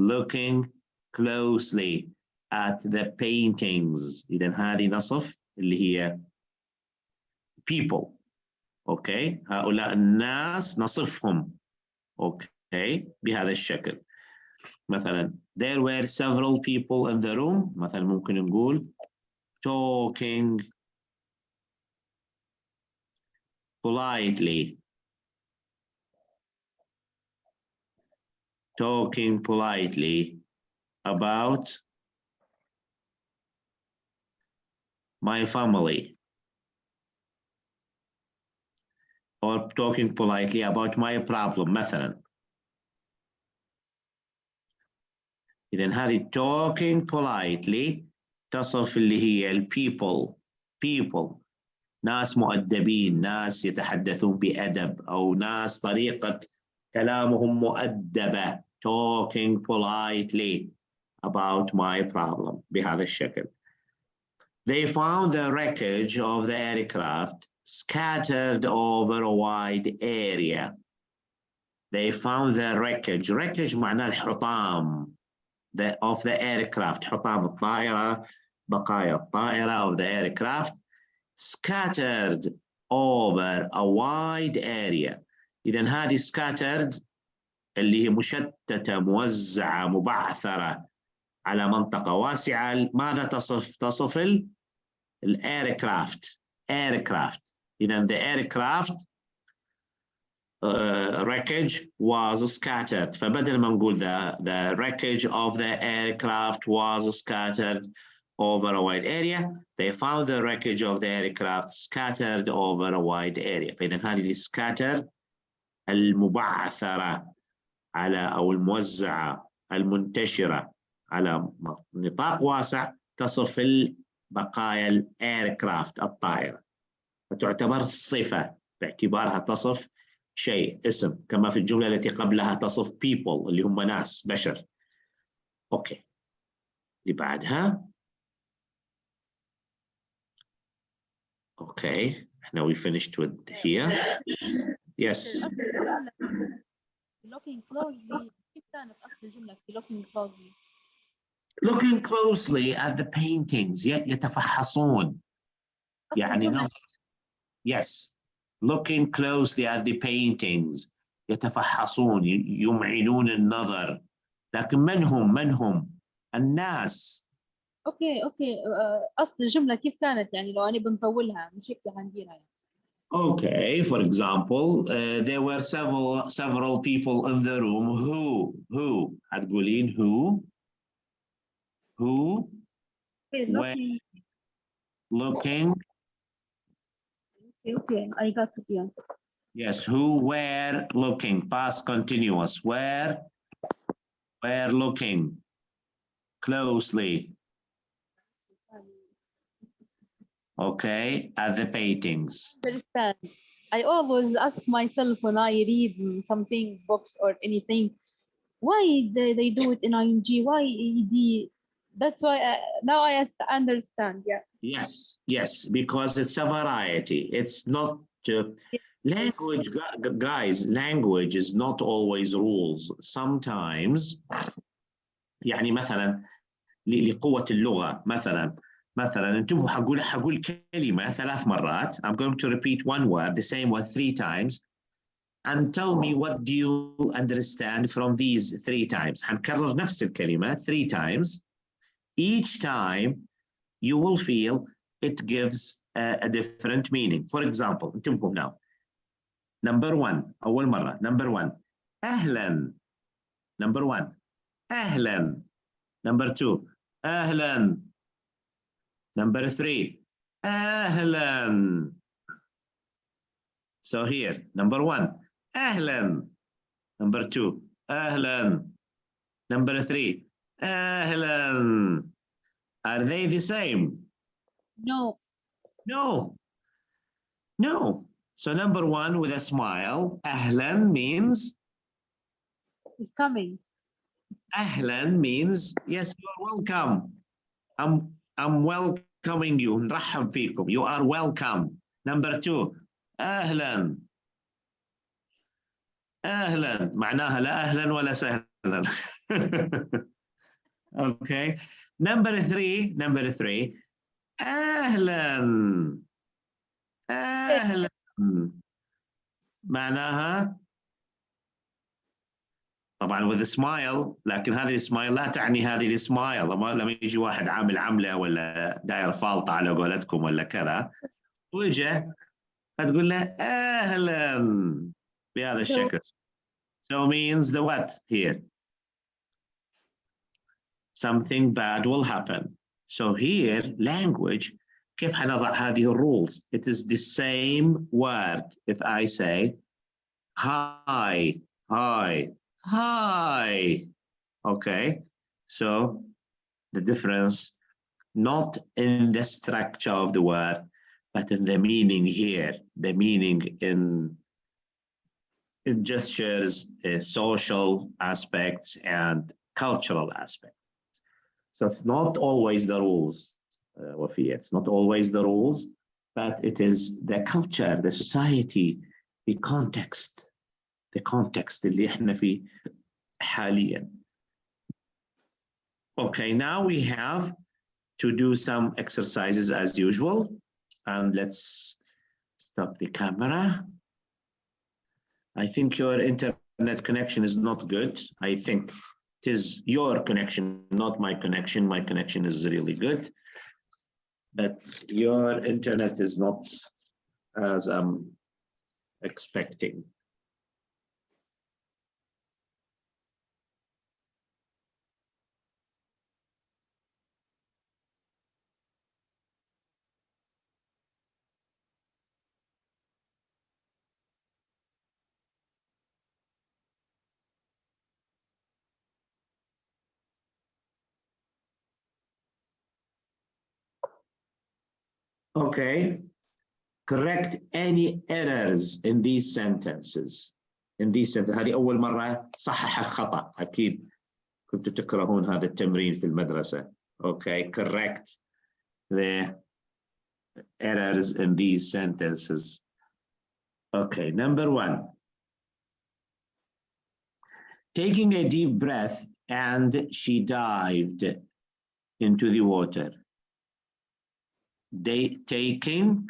Looking closely at the paintings. إذن هذه نصف اللي هي people. Okay. هؤلاء الناس نصفهم. Okay. بهذا الشكل. مثلا there were several people in the room. مثلا ممكن نقول talking politely. Talking politely about my family. Or talking politely about my problem مثلا. إذن هذه talking politely تصف اللي هي people. ناس مؤدبين، ناس يتحدثون بأدب، أو ناس طريقة كلامهم مؤدبة. Talking politely about my problem بهذا الشكل. They found the wreckage of the aircraft scattered over a wide area. They found the wreckage. Wreckage معناه الحطام of the aircraft. حطام الطائرة، بقايا الطائرة of the aircraft scattered over a wide area. إذن هذه scattered اللي هي مشتتة، موزعة، مبعثرة على منطقة واسعة. ماذا تصف؟ تصف aircraft. إذن the aircraft wreckage was scattered. فبدل ما نقول the wreckage of the aircraft was scattered over a wide area, they found the wreckage of the aircraft scattered over a wide area. فإذا هذه scattered المبعثرة على أو الموزعة المنتشرة على نطاق واسع تصف بقايا الايركرافت الطائرة، فتعتبر صفة باعتبارها تصف شيء، اسم، كما في الجملة التي قبلها تصف people اللي هم ناس، بشر. أوكي، اللي بعدها. Okay, now we finished with here. Yes. looking closely. كيف كانت أصل الجملة في looking closely؟ Looking closely at the paintings. يتفحصون. يعني نظر. Yes, looking closely at the paintings. يتفحصون يمعنون النظر. لكن من هم؟ الناس. اوكي اصل الجمله كيف كانت يعني لو انا بنطولها مش هيك هنديرها يعني. Okay, for example, there were several people in the room who هتقولين who were looking. Okay, I got it, yeah. Yes, who were looking, past continuous, were looking closely, okay, at the paintings. Understand. I always ask myself when I read something, books or anything, why they do it in ing? Why ed? That's why now I understand. Yeah. Yes, because it's a variety. It's not language, guys. Language is not always rules. Sometimes, يعني مثلا لقوة اللغة مثلا انتبهوا حقول كلمة 3 مرات. I'm going to repeat one word, the same word 3 times, and tell me what do you understand from these 3 times. حنكرر نفس الكلمة 3 times. Each time you will feel it gives a different meaning. For example, انتبهوا now. Number 1 أول مرة. Number 1 أهلا. Number 1 أهلا. Number 2 أهلا. Number 3 أهلا. So here, number 1 أهلا. Number 2 أهلا. Number 3 أهلا. Are they the same? No. No. So number 1 with a smile, أهلا means It's coming. أهلا means yes, you're welcome. I'm welcoming you. نرحب فيكم. You are welcome. Number 2 أهلا. أهلا معناها لا أهلا ولا سهلا. Okay. Number 3 أهلا. أهلا معناها طبعا with a smile، لكن هذه السمايل لا تعني هذه السمايل. لما يجي واحد عامل عمله ولا داير فالطه على قولتكم ولا كذا وجه فتقول له اهلا بهذا الشكل. So means the what here? Something bad will happen. So here language كيف حنضع هذه الrules? It is the same word. If I say hi. Okay, so the difference not in the structure of the word, but in the meaning here, the meaning in gestures, social aspects, and cultural aspects. So it's not always the rules, Wafia. It's not always the rules, but it is the culture, the society, the context اللي احنا فيه حاليا. Okay, now we have to do some exercises as usual, and let's stop the camera. I think your internet connection is not good. I think it is your connection, not my connection. My connection is really good, but your internet is not as I'm expecting. Okay, correct any errors in these sentences. هذه أول مرة صحح الخطأ. أكيد كنتوا تكرهون هذا التمرين في المدرسة. Okay, correct the errors in these sentences. Okay, number 1. Taking a deep breath and she dived into the water. Taking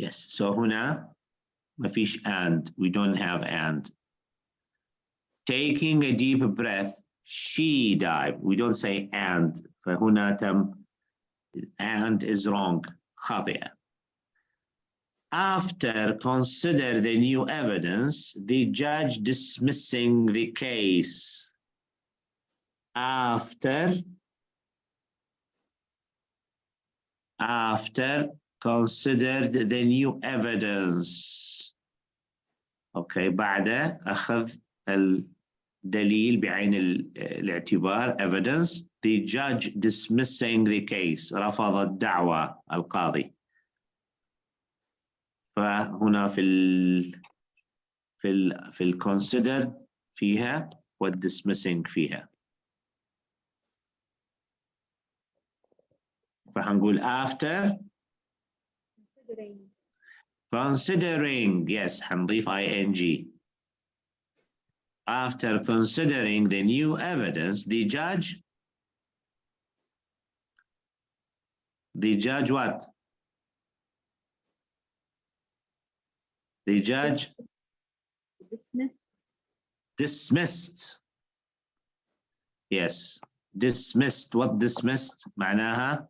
Yes, so هنا ما فيش and, we don't have and. Taking a deep breath, she died. We don't say and. فهنا تم and is wrong. خاطئة. After consider the new evidence, the judge dismissing the case. After considered the new evidence. Okay, بعد أخذ الدليل بعين الاعتبار evidence, the judge dismissing the case, رفض الدعوة القاضي. فهنا في ال consider فيها والdismissing فيها. فهنقول after considering, yes, هنضيف ing. After considering the new evidence, the judge what? The judge dismissed. Yes, dismissed. What dismissed? معناها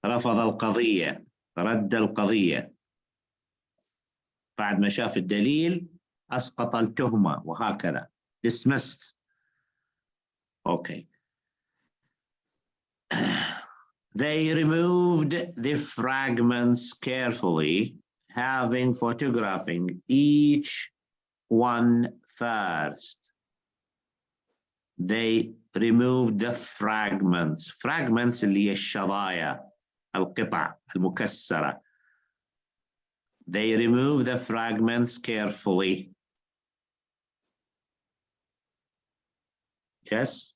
رفض القضية، رد القضية. بعد ما شاف الدليل أسقط التهمة وهكذا. Dismissed. Okay. They removed the fragments carefully, photographing each one first. They removed the fragments. Fragments اللي هي الشظايا، القطع المكسرة. They removed the fragments carefully. Yes.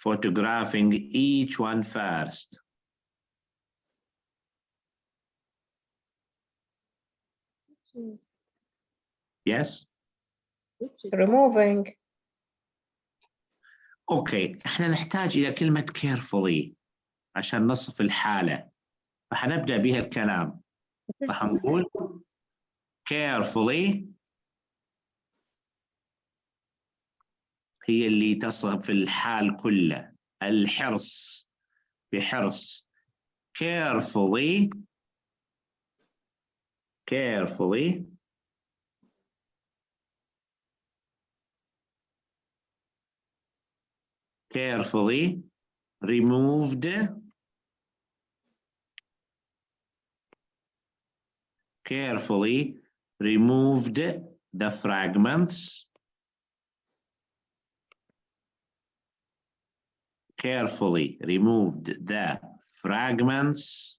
Photographing each one first. Yes. Removing. اوكي، احنا نحتاج الى كلمة carefully عشان نصف الحالة، فحنبدأ بها الكلام. فحنقول carefully هي اللي تصف الحال كله، الحرص، بحرص. carefully removed the fragments. Carefully removed the fragments.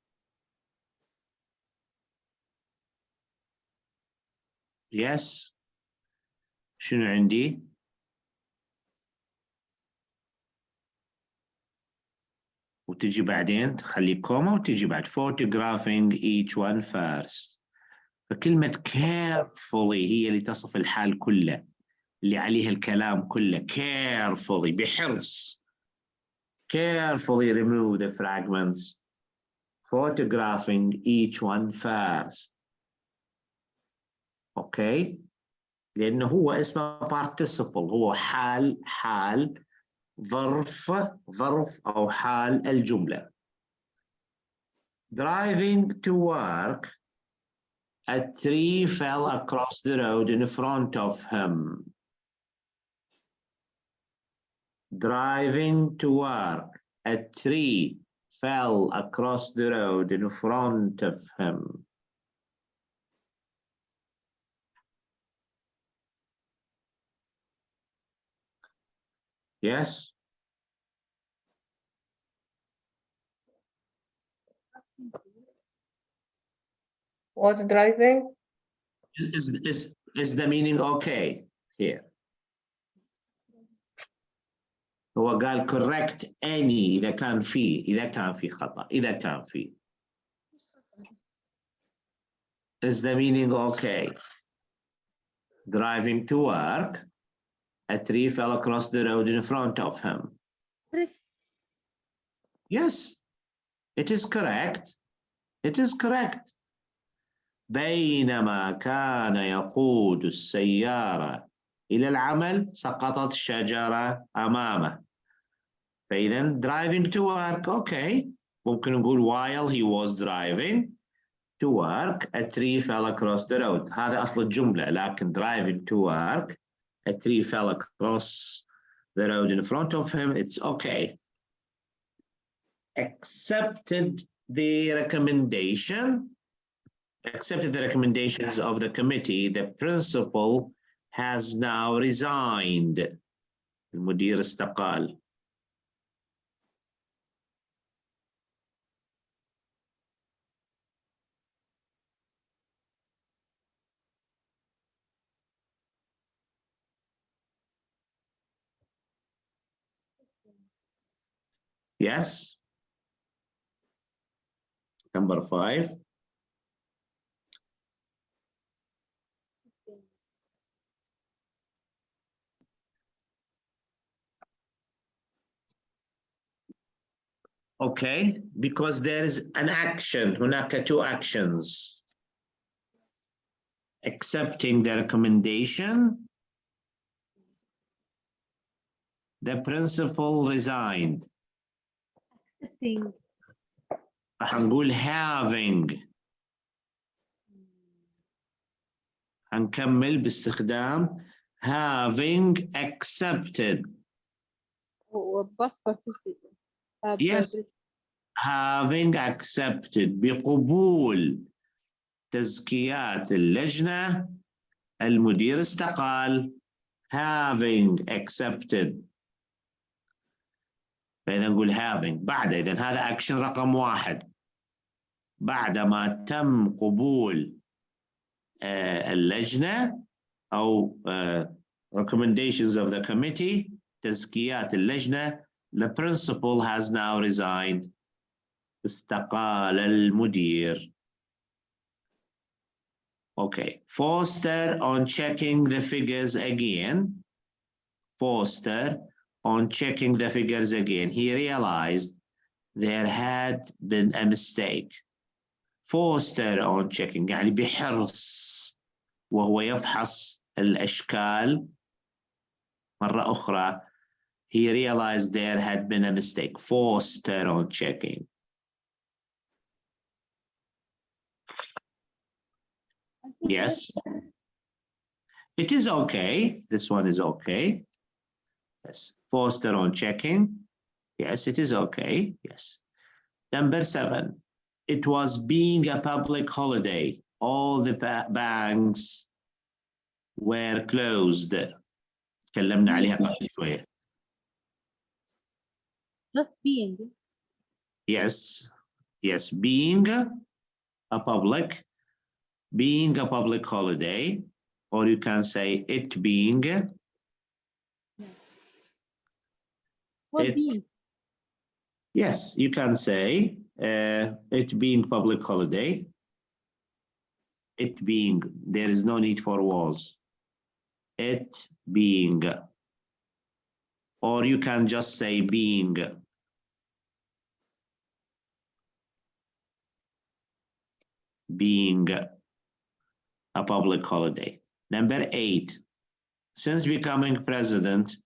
Yes. شنو عندي؟ وتجي بعدين تخلي كوما وتجي بعد photographing each one first. فكلمة carefully هي اللي تصف الحال كله، اللي عليها الكلام كله. carefully بحرص. carefully remove the fragments, photographing each one first. اوكي، لأنه هو اسمه participle، هو حال ظرف أو حال الجملة. Driving to work, a tree fell across the road in front of him. Driving to work, a tree fell across the road in front of him. Yes. Was driving? Is the meaning okay here? هو قال correct any إذا كان في خطأ، إذا كان في. Is the meaning okay? Driving to work, a tree fell across the road in front of him. Yes, it is correct. It is correct. بينما كان يقود السيارة إلى العمل سقطت شجرة أمامه. فإذا driving to work, okay. ممكن نقول while he was driving to work a tree fell across the road. هذا أصل الجملة. لكن driving to work a tree fell across the road in front of him. It's okay. Accepted the recommendations of the committee. The principal has now resigned. المدير استقال. Yes. Number 5. Okay, because there is an action. هناك 2 actions. Accepting the recommendation. The principal resigned. Accepting. راح نقول having. هنكمل باستخدام having accepted. وبس participle. Yes. Having accepted. بقبول تزكيات اللجنة المدير استقال. Having accepted. فإذا نقول having بعد. إذا هذا action رقم 1. بعدما تم قبول اللجنة أو recommendations of the committee تزكيات اللجنة. The principal has now resigned. استقال المدير. Okay. Foster on checking the figures again. Foster on checking the figures again. He realized there had been a mistake. Foster on checking يعني بحرص وهو يفحص الأشكال مرة أخرى. He realized there had been a mistake. Foster on checking. Yes. It is okay. This one is okay. Yes. Foster on checking. Yes, it is okay. Yes. Number 7. It was being a public holiday. All the banks were closed. تكلمنا عليها قبل شوية. Just being. Yes. Yes. Being a public holiday, or you can say it being. What being? Yes, you can say it being public holiday. It being, there is no need for was. It being, or you can just say being. Being a public holiday. Number 8, since becoming President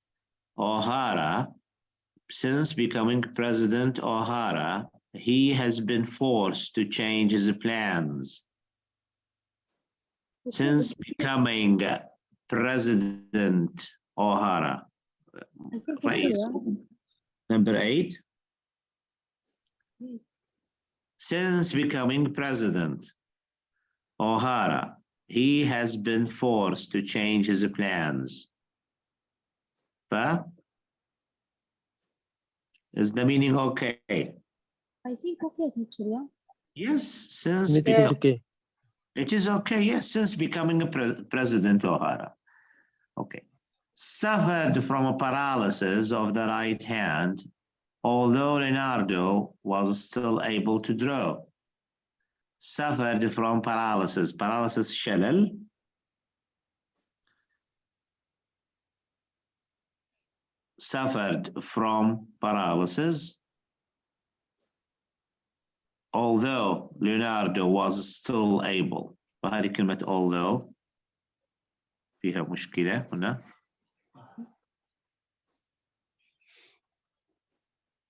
O'Hara, he has been forced to change his plans. Since becoming President O'Hara. Number 8. Since becoming President O'Hara, he has been forced to change his plans. Is the meaning okay? I think okay, teacher, yeah? Yes, since okay. It is okay, yes, since becoming a President O'Hara. Okay. Suffered from a paralysis of the right hand, although Leonardo was still able to draw. Suffered from paralysis. Paralysis شلل. Suffered from paralysis. although Leonardo was still able. فهذه كلمة although فيها مشكلة هنا.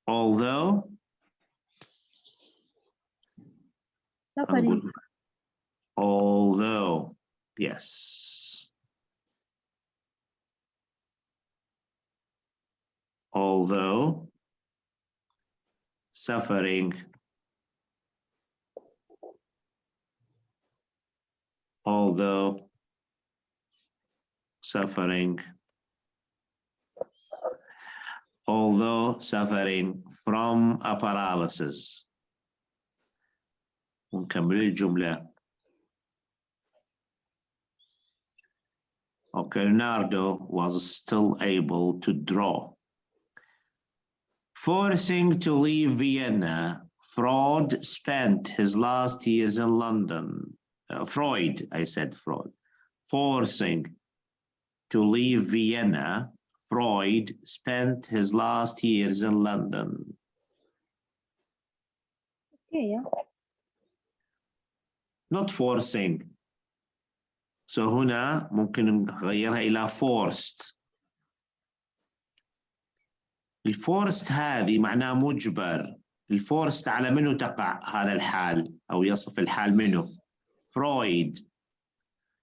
Although suffering. Although, yes. Although suffering. Although suffering. Although suffering from a paralysis. ونكمل الجملة. Okay, Leonardo was still able to draw. Forcing to leave Vienna, Freud spent his last years in London. Freud, I said Freud. Forcing to leave Vienna, Freud spent his last years in London. Okay, yeah. Not forcing. So هنا ممكن نغيرها إلى forced. الفورست هذه معناه مجبر. الفورست على منه تقع هذا الحال أو يصف الحال منه. Freud.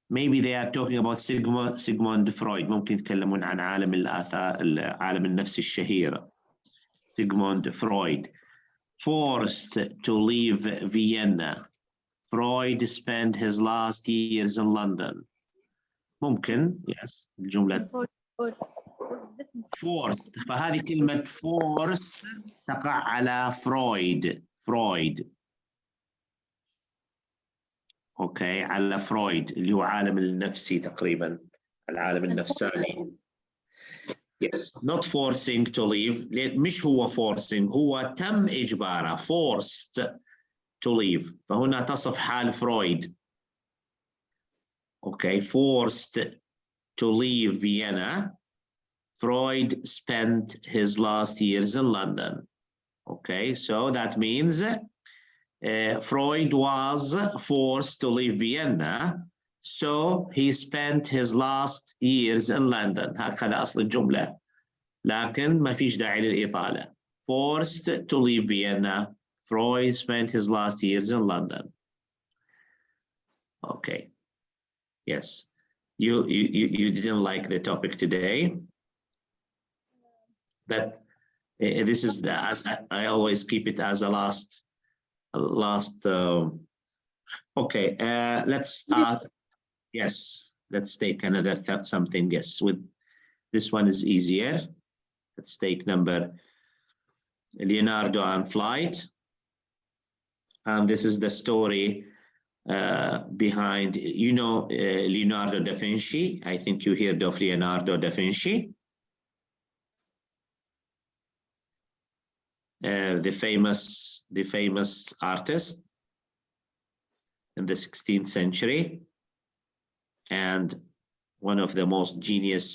Maybe they are talking about Sigmund Freud. ممكن يتكلمون عن عالم الآثار عالم النفس الشهير. Sigmund Freud. Forced to leave Vienna. Freud spent his last years in London. ممكن yes الجملة forced. فهذه كلمة forced تقع على Freud. اوكي على فرويد اللي هو عالم النفسي تقريبا العالم النفساني. Yes, not forcing to leave. مش هو forcing هو تم إجباره forced to leave. فهنا تصف حال فرويد. Okay, forced to leave Vienna. Freud spent his last years in London. Okay, so that means Freud was forced to leave Vienna, so he spent his last years in London. هكذا أصل الجملة. لكن ما فيش داعي للإطالة. Forced to leave Vienna, Freud spent his last years in London. Okay. Yes. You didn't like the topic today. But this is I always keep it as a last. Okay, let's yes, let's take another something. Yes, with this one is easier. Let's take number Leonardo and flight. And this is the story behind, you know, Leonardo da Vinci. I think you heard of Leonardo da Vinci. The famous artist in the 16th century and one of the most genius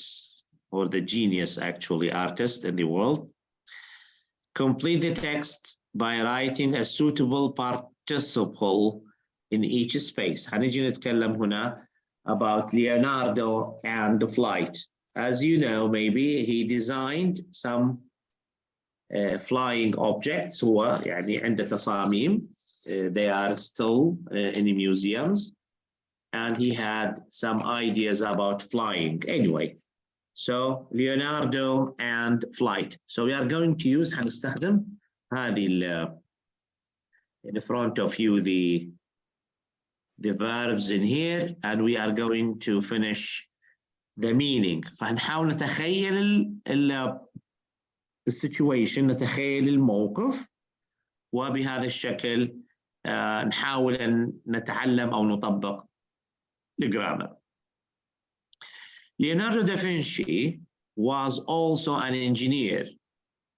or the genius actually artist in the world. Complete the text by writing a suitable participle in each space. هنيجي نتكلم هنا about Leonardo and the flight. As you know, maybe he designed some flying objects. هو يعني عنده تصاميم. They are still in the museums, and he had some ideas about flying. Anyway, so Leonardo and flight. So we are going to use هنستخدم هذه in front of you the verbs in here, and we are going to finish the meaning. فهنحاول نتخيل السيتويشن، نتخيل الموقف، وبهذا الشكل نحاول أن نتعلم أو نطبق الجرامر. Leonardo da Vinci was also an engineer,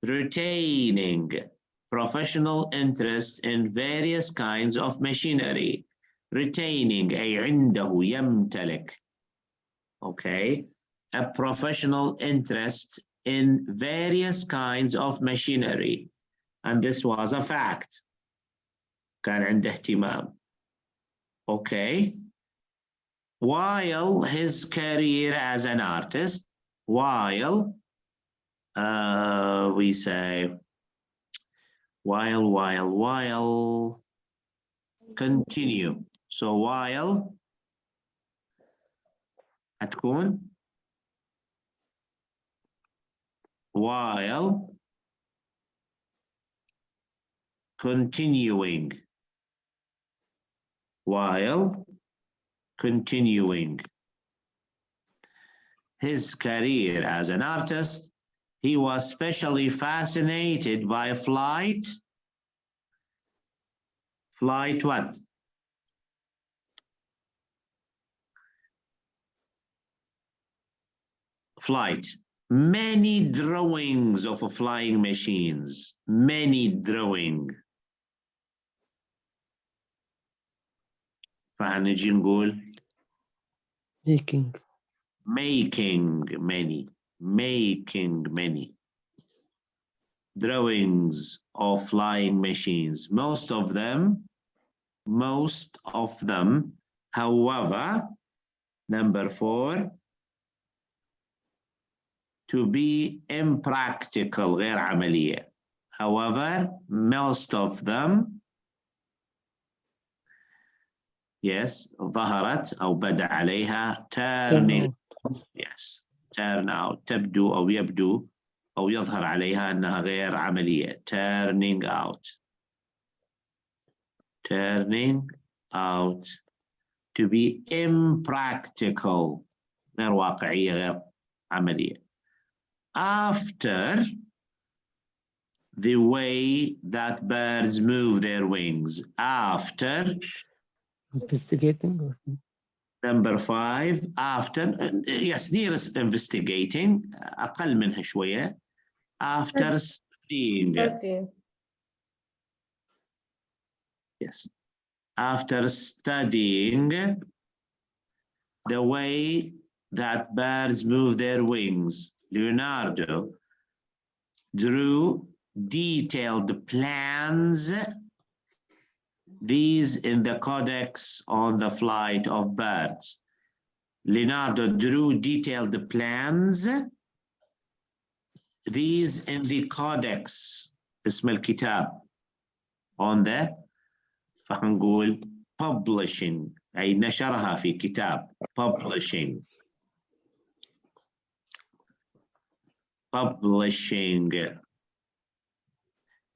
retaining professional interest in various kinds of machinery. Retaining أي عنده يمتلك. Okay, a professional interest in various kinds of machinery, and this was a fact. كان عنده اهتمام. Okay. While his career as an artist, while we say while continue. So while هتكون while continuing. While continuing his career as an artist, he was especially fascinated by flight. Flight what? Flight. Many drawings of flying machines. Many drawing. فهنجي نقول making making many drawings of flying machines. Most of them, however, number 4, to be impractical, غير عملية. However, most of them, yes, ظهرت أو بدأ عليها turning. Yes, turn out, تبدو أو يبدو أو يظهر عليها أنها غير عملية. turning out to be impractical, غير واقعية غير عملية. After the way that birds move their wings. After. investigating. Number 5, after, yes, nearest investigating, أقل منها شوية. After studying. Yes. After studying the way that birds move their wings, Leonardo drew detailed plans, these in the Codex on the Flight of Birds. Leonardo drew detailed plans, these in the Codex, اسم الكتاب, on the فهنقول publishing, أي نشرها في كتاب. publishing.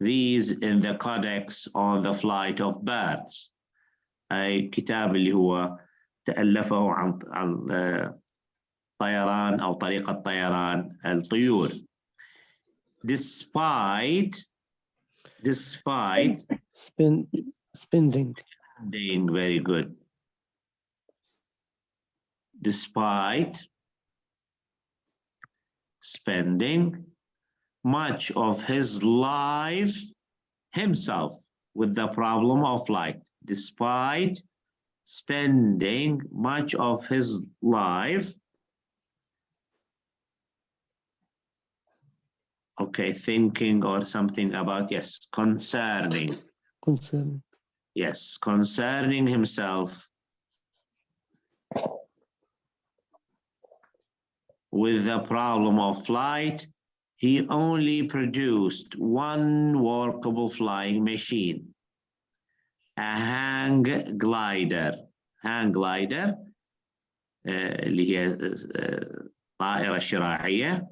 These in the Codex on the Flight of Birds, أي كتاب اللي هو تألفه عن طيران أو طريقة طيران الطيور. Despite spending. Very good. Despite spending much of his life himself with the problem of flight. Despite spending much of his life, okay, thinking or something about, yes, concerning. Yes, concerning himself with the problem of flight, he only produced one workable flying machine, a hang glider. Hang glider اللي هي طائرة شراعية,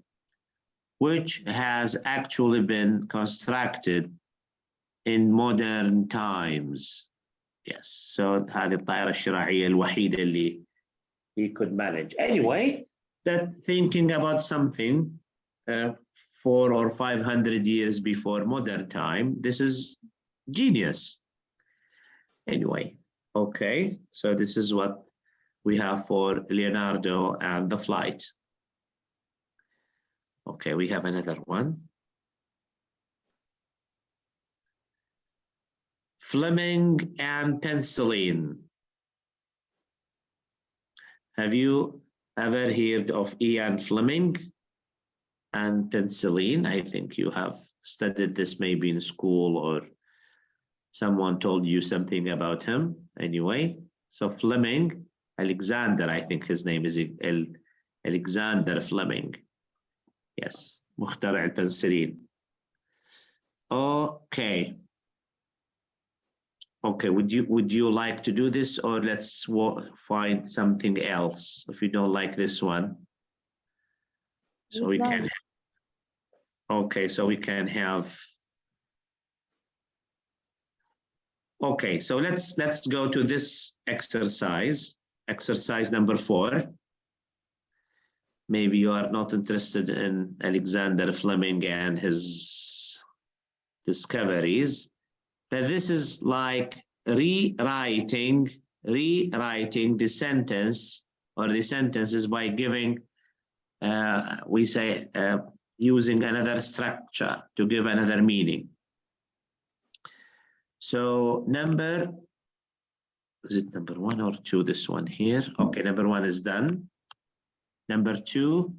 which has actually been constructed in modern times. Yes, so هذه الطائرة الشراعية الوحيدة اللي he could manage. Anyway, that thinking about something 400 or 500 years before modern time, this is genius. Anyway, okay, so this is what we have for Leonardo and the flight. Okay, we have another one. Fleming and penicillin. Have you ever heard of Ian Fleming and penicillin? I think you have studied this maybe in school or Someone told you something about him anyway. So Fleming, Alexander, I think his name is Alexander Fleming. Yes, مخترع البنسلين. Okay. Okay, would you like to do this, or let's find something else if you don't like this one? So we can. Okay, so we can have. Okay, so let's go to this exercise. Exercise number 4. Maybe you are not interested in Alexander Fleming and his discoveries, but this is like rewriting the sentence or the sentences by giving, we say, using another structure to give another meaning. So is it number 1 or 2, this one here? Okay, number 1 is done. Number 2,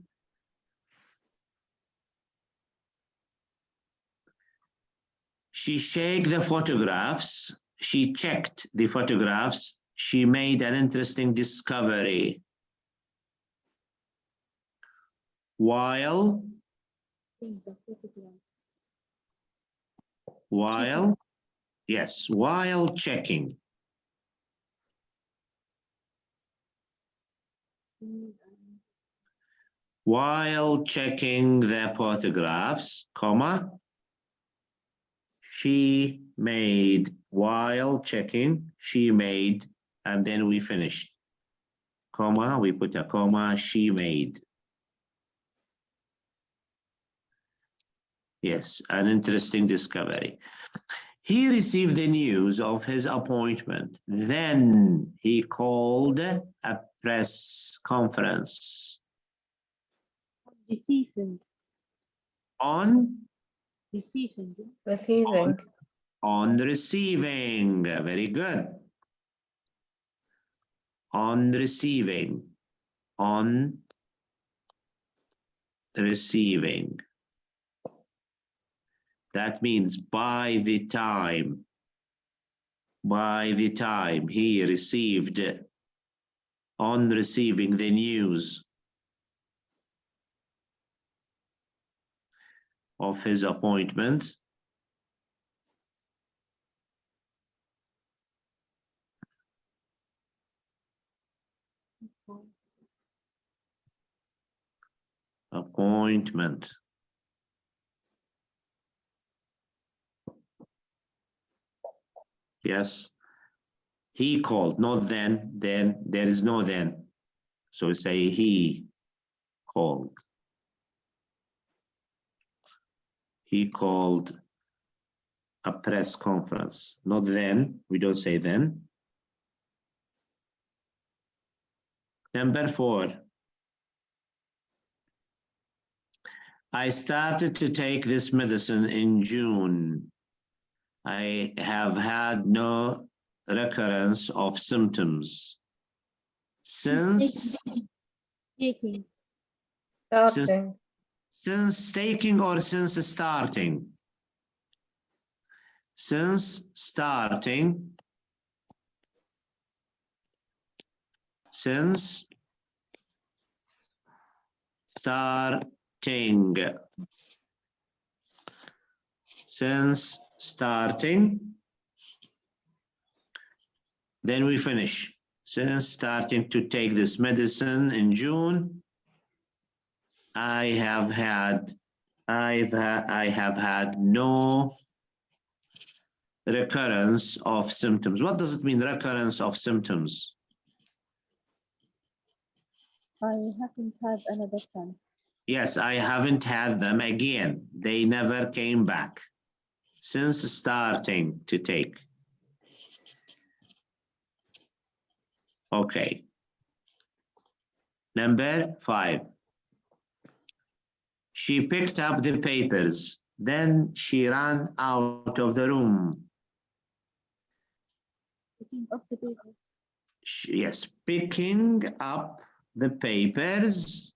she checked the photographs. She checked the photographs. She made an interesting discovery. While, yes, while checking. While checking the photographs, comma, she made, while checking, she made, and then we finished. Comma, we put a comma, she made. Yes, an interesting discovery. He received the news of his appointment. Then he called a press conference. Receiving. On Receiving. Receiving. On receiving. Very good. On receiving. On receiving. That means by the time he received, on receiving the news of his appointment, appointment. Yes, he called, not then, there is no then. So we say he called. He called a press conference, not then, we don't say then. Number 4. I started to take this medicine in June. I have had no recurrence of symptoms. Since Taking. Starting. Since taking or since starting? Since starting. Since starting. Since starting. Then we finish. Since starting to take this medicine in June, I have had no recurrence of symptoms. What does it mean, recurrence of symptoms? I haven't had another time. Yes, I haven't had them again. They never came back since starting to take. Okay. Number 5. She picked up the papers. Then she ran out of the room. Picking up the paper. Yes, picking up the papers.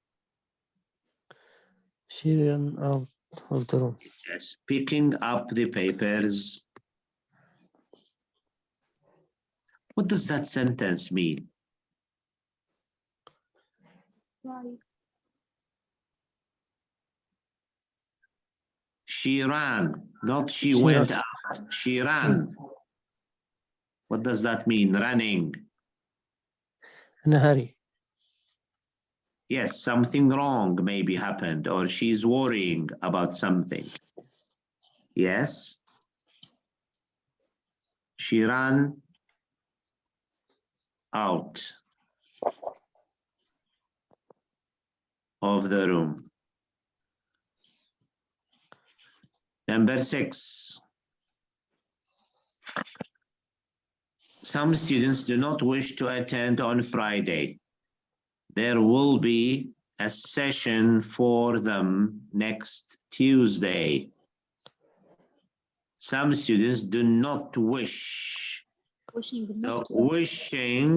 She ran out of the room. Yes, picking up the papers. What does that sentence mean? Right. She ran, not she She went ran. out. She ran. What does that mean? Running. In a hurry. Yes, something wrong maybe happened, or she's worrying about something. Yes. She ran out of the room. Number 6. Some students do not wish to attend on Friday. There will be a session for them next Tuesday. Some students do not wish. Wishing So not to. wishing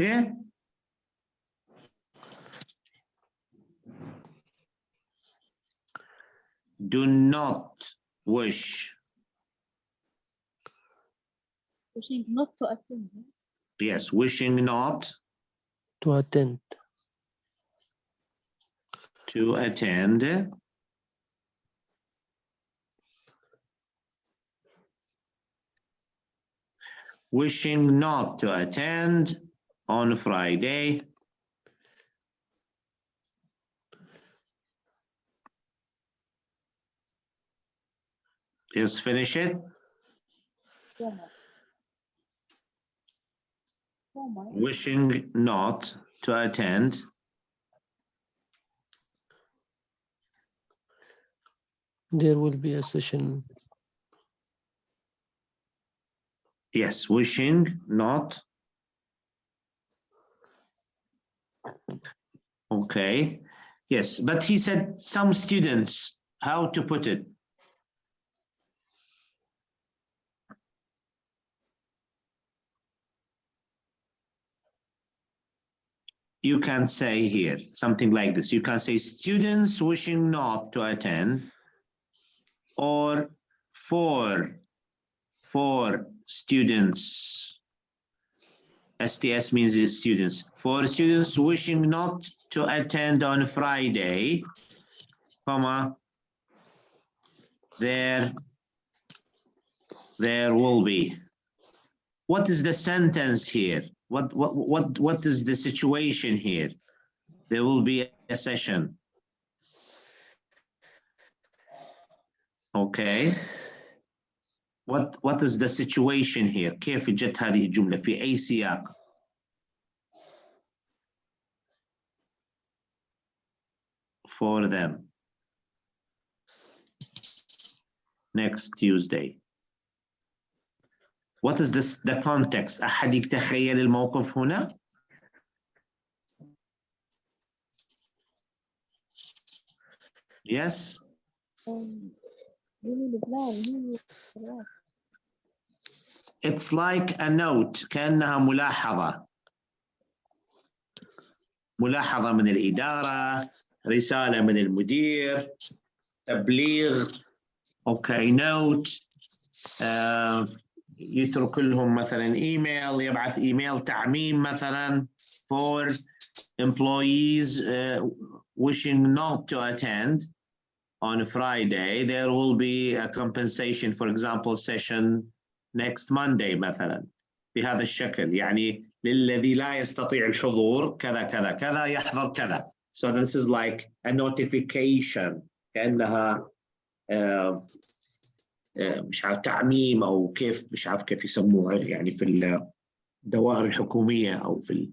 do not wish. Wishing not to attend. Yes, wishing not To attend. to attend. Wishing not to attend on Friday. Just finish it. Yeah. Oh my. Wishing not to attend. There will be a session. Yes, wishing not. Okay. Yes, but he said some students, how to put it? You can say here something like this. You can say students wishing not to attend, or for students. STS means students. For students wishing not to attend on Friday, comma, there will be. What is the sentence here? What is the situation here? There will be a session. Okay. What is the situation here? كيف جت هذه الجملة في أي سياق؟ For them. Next Tuesday. What is this, the context? أحد يتخيل الموقف هنا؟ Yes. It's like a note. كأنها ملاحظة. ملاحظة من الإدارة، رسالة من المدير، تبليغ. Okay, note. يترك لهم مثلا ايميل، يبعث ايميل تعميم مثلا for employees wishing not to attend on Friday. There will be a compensation, for example, session next Monday مثلا بهذا الشكل. يعني للذي لا يستطيع الحضور كذا كذا كذا يحضر كذا. So this is like a notification. كأنها مش عارف تعميم او كيف، مش عارف كيف يسموها يعني في الدوائر الحكوميه او في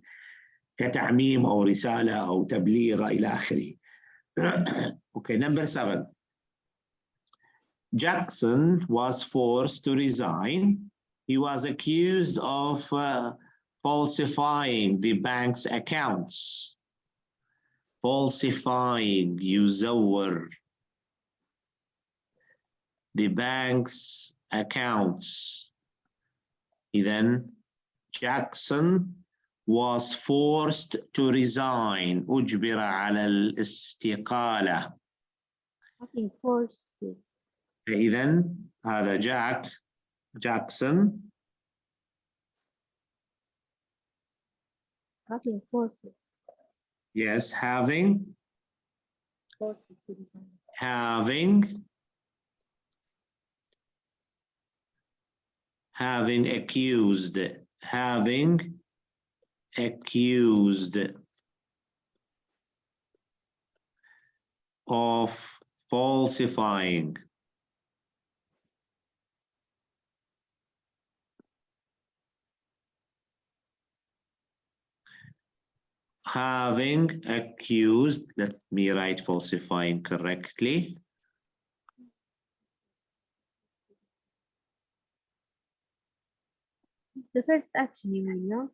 كتعميم او رساله او تبليغ الى اخره. Okay, number 7. Jackson was forced to resign. He was accused of falsifying the bank's accounts. Falsifying يزور the bank's accounts. Then Jackson was forced to resign. أجبر على الاستقالة. Forced. إذن هذا Jackson Having forces. Yes, having, Forces to design. having accused, having accused of falsifying. Having accused, let me write falsifying correctly. The first action, you mean, no?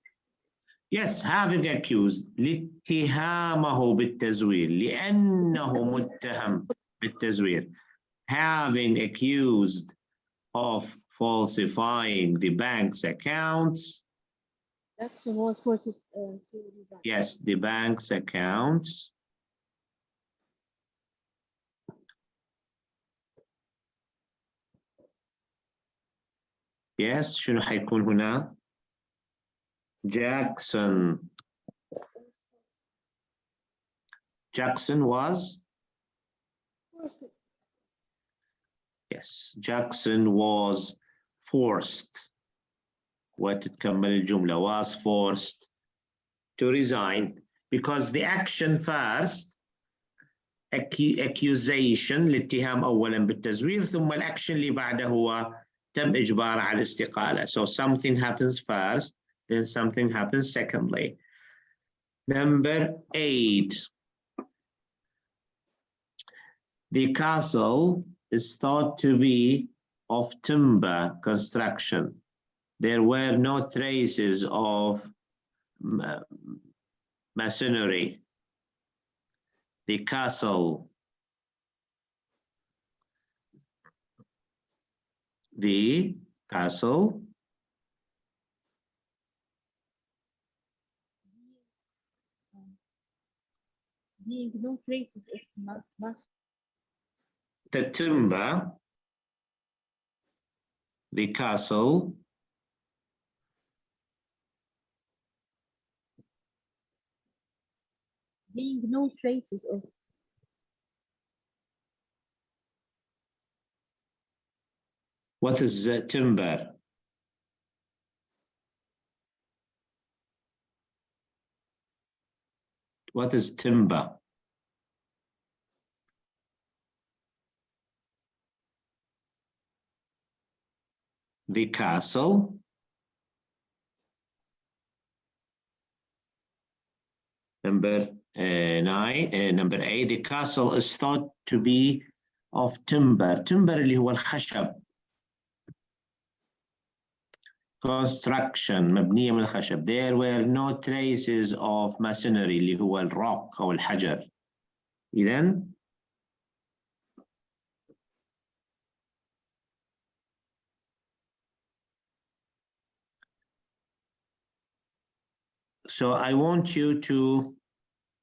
Yes, having accused لاتهامه بالتزوير لأنه متهم بالتزوير. Having accused of falsifying the bank's accounts. Action was forces to design. Yes, the bank's accounts. Yes, شنو حيكون هنا؟ Jackson was? Forces. Yes, Jackson was forced. وتتكمل الجملة was forced to resign because the action first accusation الاتهام أولا بالتزوير ثم الأكشن اللي بعده هو تم إجباره على الاستقالة. So something happens first, then something happens secondly. Number 8. The castle is thought to be of timber construction. There were no traces of masonry. The castle, being no traces of mass. the timber, the castle, Being no traces of. what is timber? What is timber? The castle. Number 9, number 8, the castle is thought to be of timber. Timber اللي هو الخشب. Construction مبنية من الخشب. There were no traces of masonry اللي هو الروك أو الحجر. إذن so I want you to,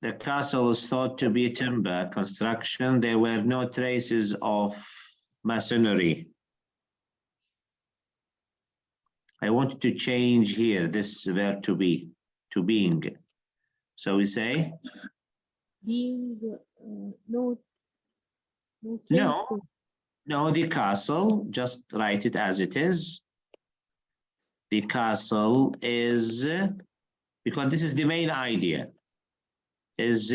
the castle is thought to be timber construction. There were no traces of masonry. I want to change here this verb to be, to being. So we say? Being no No, traces. no, the castle, just write it as it is. The castle is, because this is the main idea, is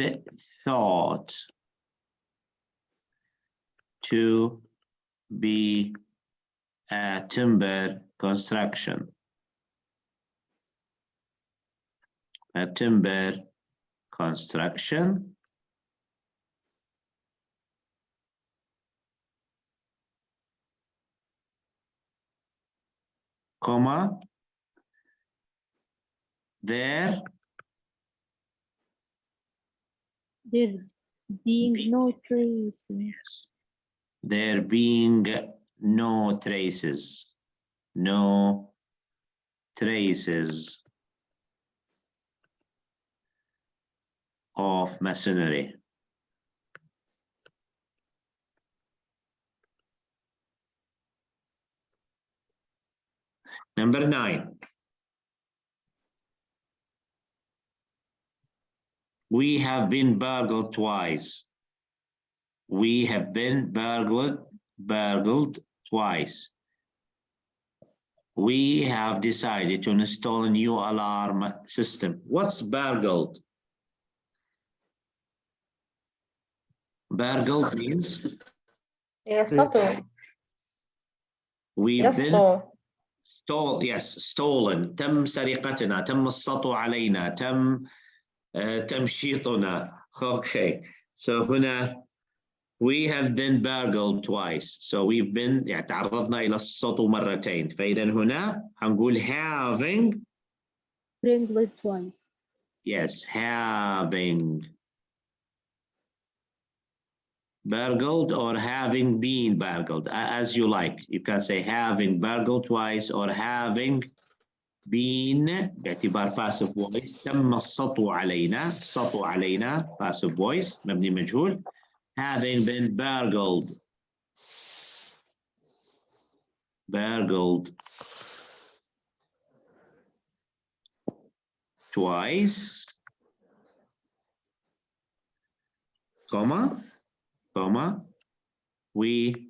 thought to be a timber construction. A timber construction. Comma. There being no traces. Yes. There being no traces. No traces of masonry. Number 9. We have been burgled twice. We have been burgled twice. We have decided to install a new alarm system. What's burgled? Burgled means يسطو. we've been يسطو. yes, stolen. تم سرقتنا، تم السطو علينا، تم تمشيطنا. Okay, so هنا we have been burgled twice. So we've been يعني تعرضنا إلى السطو مرتين. فإذا هنا هنقول having. Burgled twice. Yes, having burgled or having been burgled, as you like. You can say having burgled twice or having been باعتبار passive voice. تم السطو علينا، السطو علينا passive voice مبني مجهول. Having been burgled twice, comma, we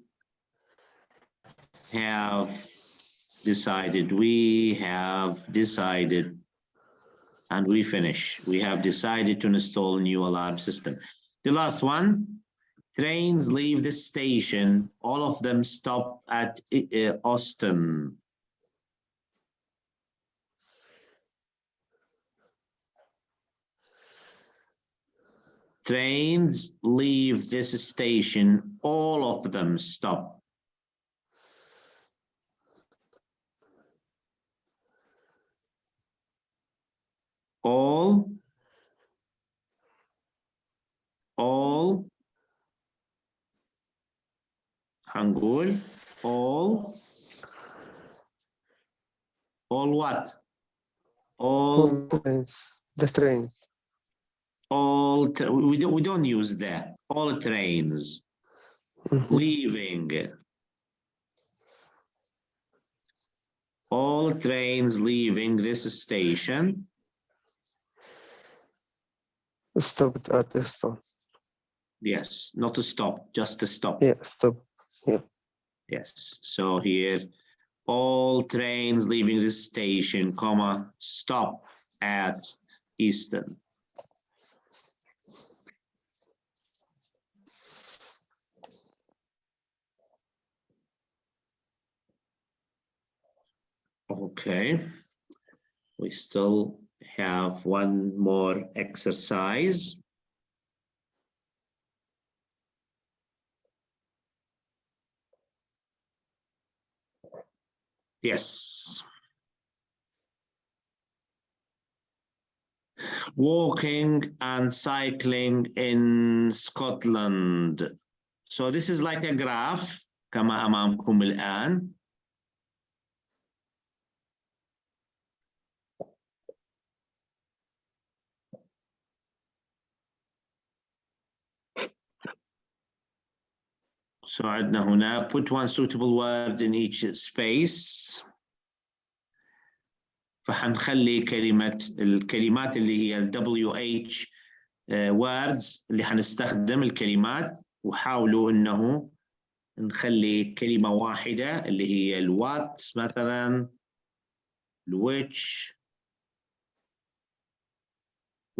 have decided, and we finish. We have decided to install a new alarm system. The last one, trains leave the station. All of them stop at Austin. Trains leave this station. All of them stop. All هنقول all what? All trains. The trains. We don't use that. All trains leaving. All trains leaving this station. Stopped at the stop. Yes, not to stop, just to stop. Yeah, stop. Yeah. Yes, so here, all trains leaving this station, comma, stop at Easton. Okay, we still have one more exercise. Yes. Walking and cycling in Scotland. So this is like a graph كما أمامكم الآن. So عندنا هنا put one suitable word in each space. فحنخلي الكلمات اللي هي ال WH words اللي حنستخدم الكلمات، وحاولوا انه نخلي كلمة واحدة اللي هي الوات مثلا، الwhich،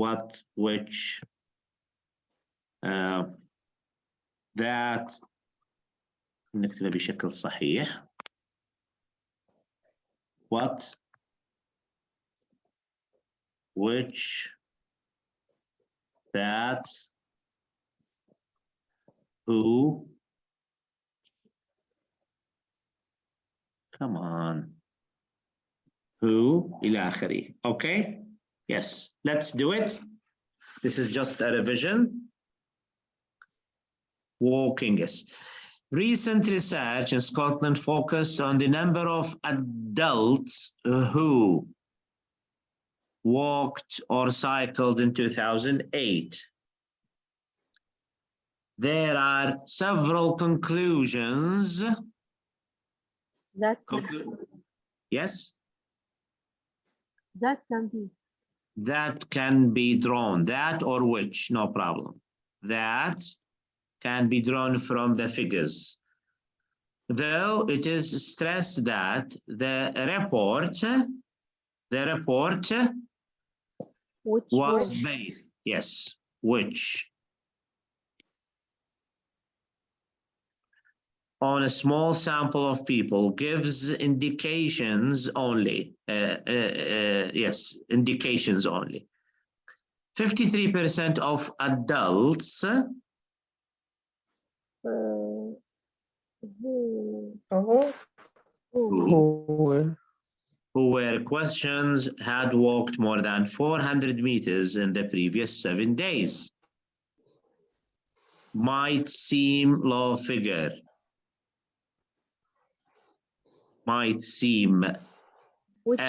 what، which، that، نكتبها بشكل صحيح. what، which، that، who. Come on. Who إلى آخره. Okay? Yes, let's do it. This is just a revision. Walking, yes. Recent research in Scotland focused on the number of adults who walked or cycled in 2008. There are several conclusions. That Yes? can be. that can be drawn, that or which, no problem. That can be drawn from the figures. Though it is stressed that the report Which was one? based, yes, which, on a small sample of people gives indications only. Yes, indications only. 53% of adults Who? who were questions had walked more than 400 meters in the previous 7 days. Might seem low figure. Might seem, Which?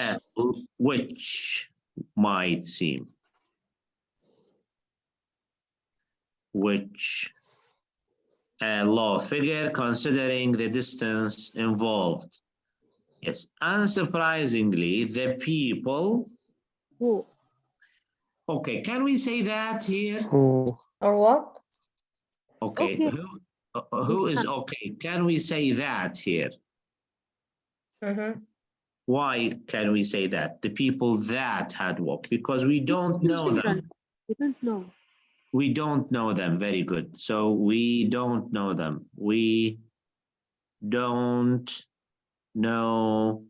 which might seem. Which a low figure considering the distance involved. Yes, unsurprisingly, the people. Who? Okay, can we say that here? Who? Or what? Okay, Okay. who is okay? Can we say that here? Why can we say that? The people that had walked, because we don't know them. We don't know. We don't know them. Very good. So we don't know them. We don't know.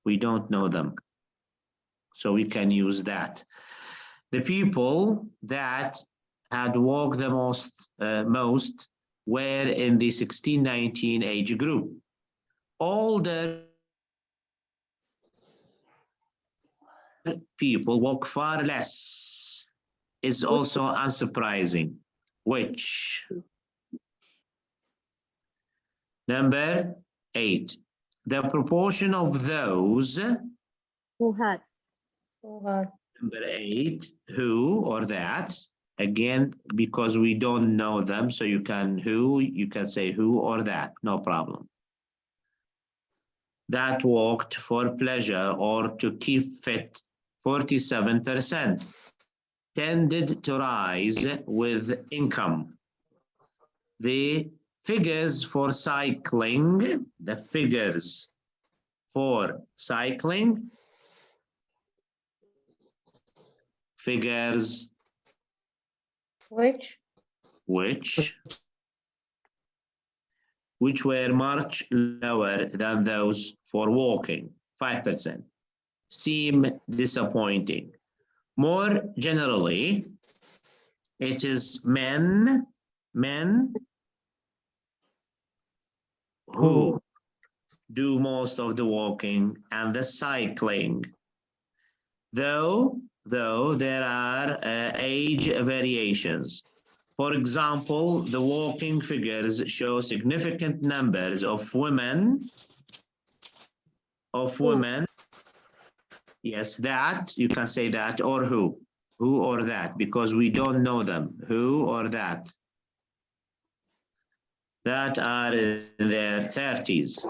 We don't know them. So we can use that. The people that had walked the most were in the 16-19 age group. Older people walk far less is also unsurprising. Which? Number 8. The proportion of those Who had? Number 8, who or that. Again, because we don't know them, so you can say who or that, no problem. That walked for pleasure or to keep fit, 47%. Tended to rise with income. The figures for cycling, figures which were much lower than those for walking, 5%, seem disappointing. More generally, it is men who do most of the walking and the cycling. Though there are age variations. For example, the walking figures show significant numbers of women. Yes, that, you can say that, or who or that, because we don't know them, who or that are in their 30s.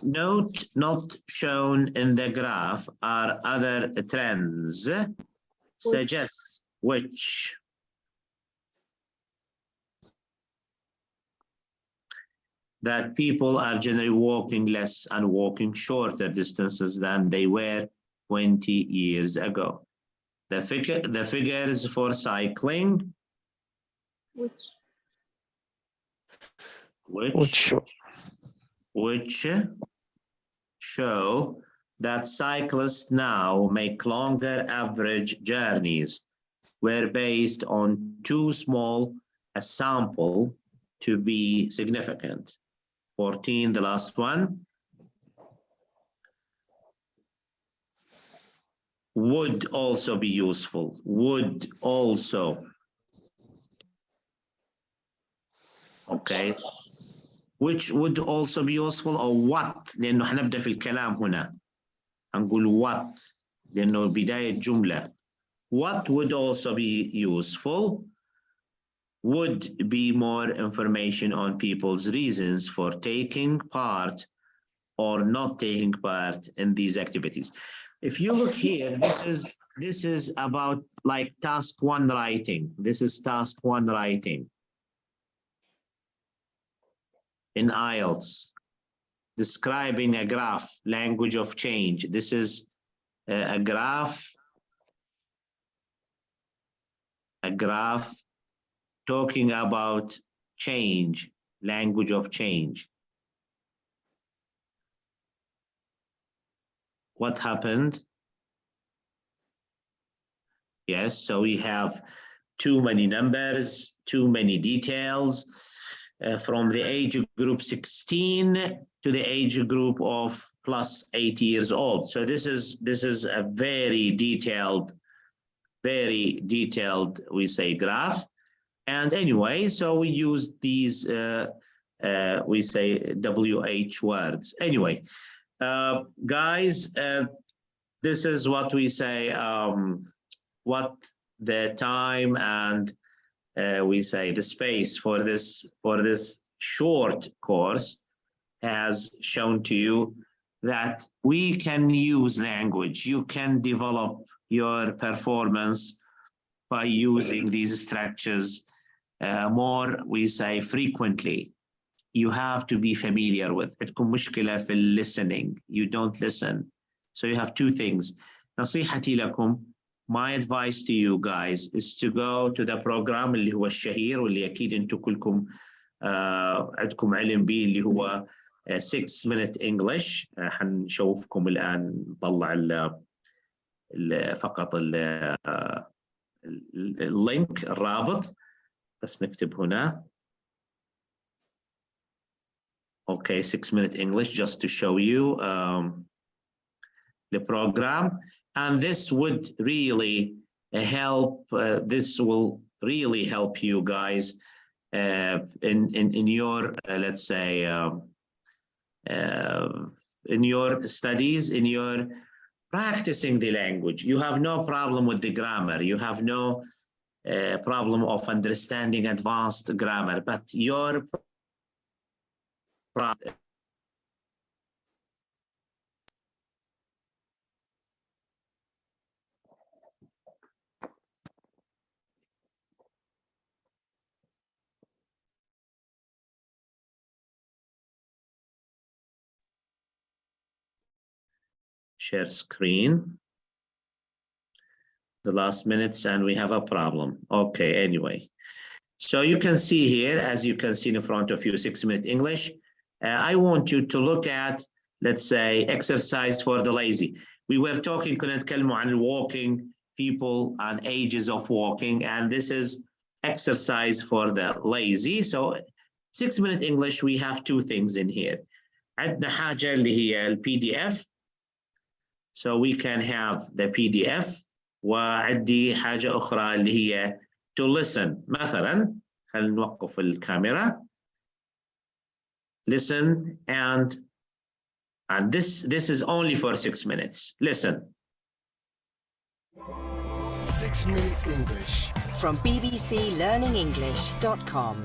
Note not shown in the graph are other trends. Suggests which. That people are generally walking less and walking shorter distances than they were 20 years ago. The figures for cycling. Which show that cyclists now make longer average journeys, were based on too small a sample to be significant. 14, the last one. Would also be useful. Would also. Okay. Which would also be useful or what؟ لأنه حنبدأ في الكلام هنا. هنقول what لأنه بداية جملة. What would also be useful? Would be more information on people's reasons for taking part or not taking part in these activities. If you look here, this is about like task 1 writing. This is task 1 writing in IELTS, describing a graph, language of change. This is a graph talking about change, language of change. What happened? Yes, so we have too many numbers, too many details, from the age group 16 to the age group of plus 80 years old. So this is a very detailed, we say, graph. And anyway, so we use these, we say WH words. Anyway, guys, this is what we say, what the time and we say the space for this short course has shown to you that we can use language. You can develop your performance by using these structures more, we say, frequently. You have to be familiar with. عندكم مشكلة في listening. You don't listen. So you have two things. نصيحتي لكم, my advice to you guys is to go to the program اللي هو الشهير واللي أكيد أنتم كلكم عندكم علم به, اللي هو 6-minute English. حنشوفكم الآن, نطلع فقط اللينك, الرابط, بس نكتب هنا. Okay, 6-minute English, just to show you the program. And this would really help, this will really help you guys in your, let's say, in your studies, in your practicing the language. You have no problem with the grammar. You have no problem of understanding advanced grammar, but your share screen. The last minutes and we have a problem. Okay, anyway. So you can see here, as you can see in front of you, 6-minute English. I want you to look at, let's say, exercise for the lazy. We were talking, كنا نتكلم عن walking, people and ages of walking, and this is exercise for the lazy. So 6-minute English, we have two things in here. عندنا حاجة اللي هي ال PDF. So we can have the PDF. وعندي حاجة أخرى اللي هي to listen. مثلا خلينا نوقف الكاميرا. Listen and this is only for 6 minutes. Listen. 6-minute English from bbclearningenglish.com.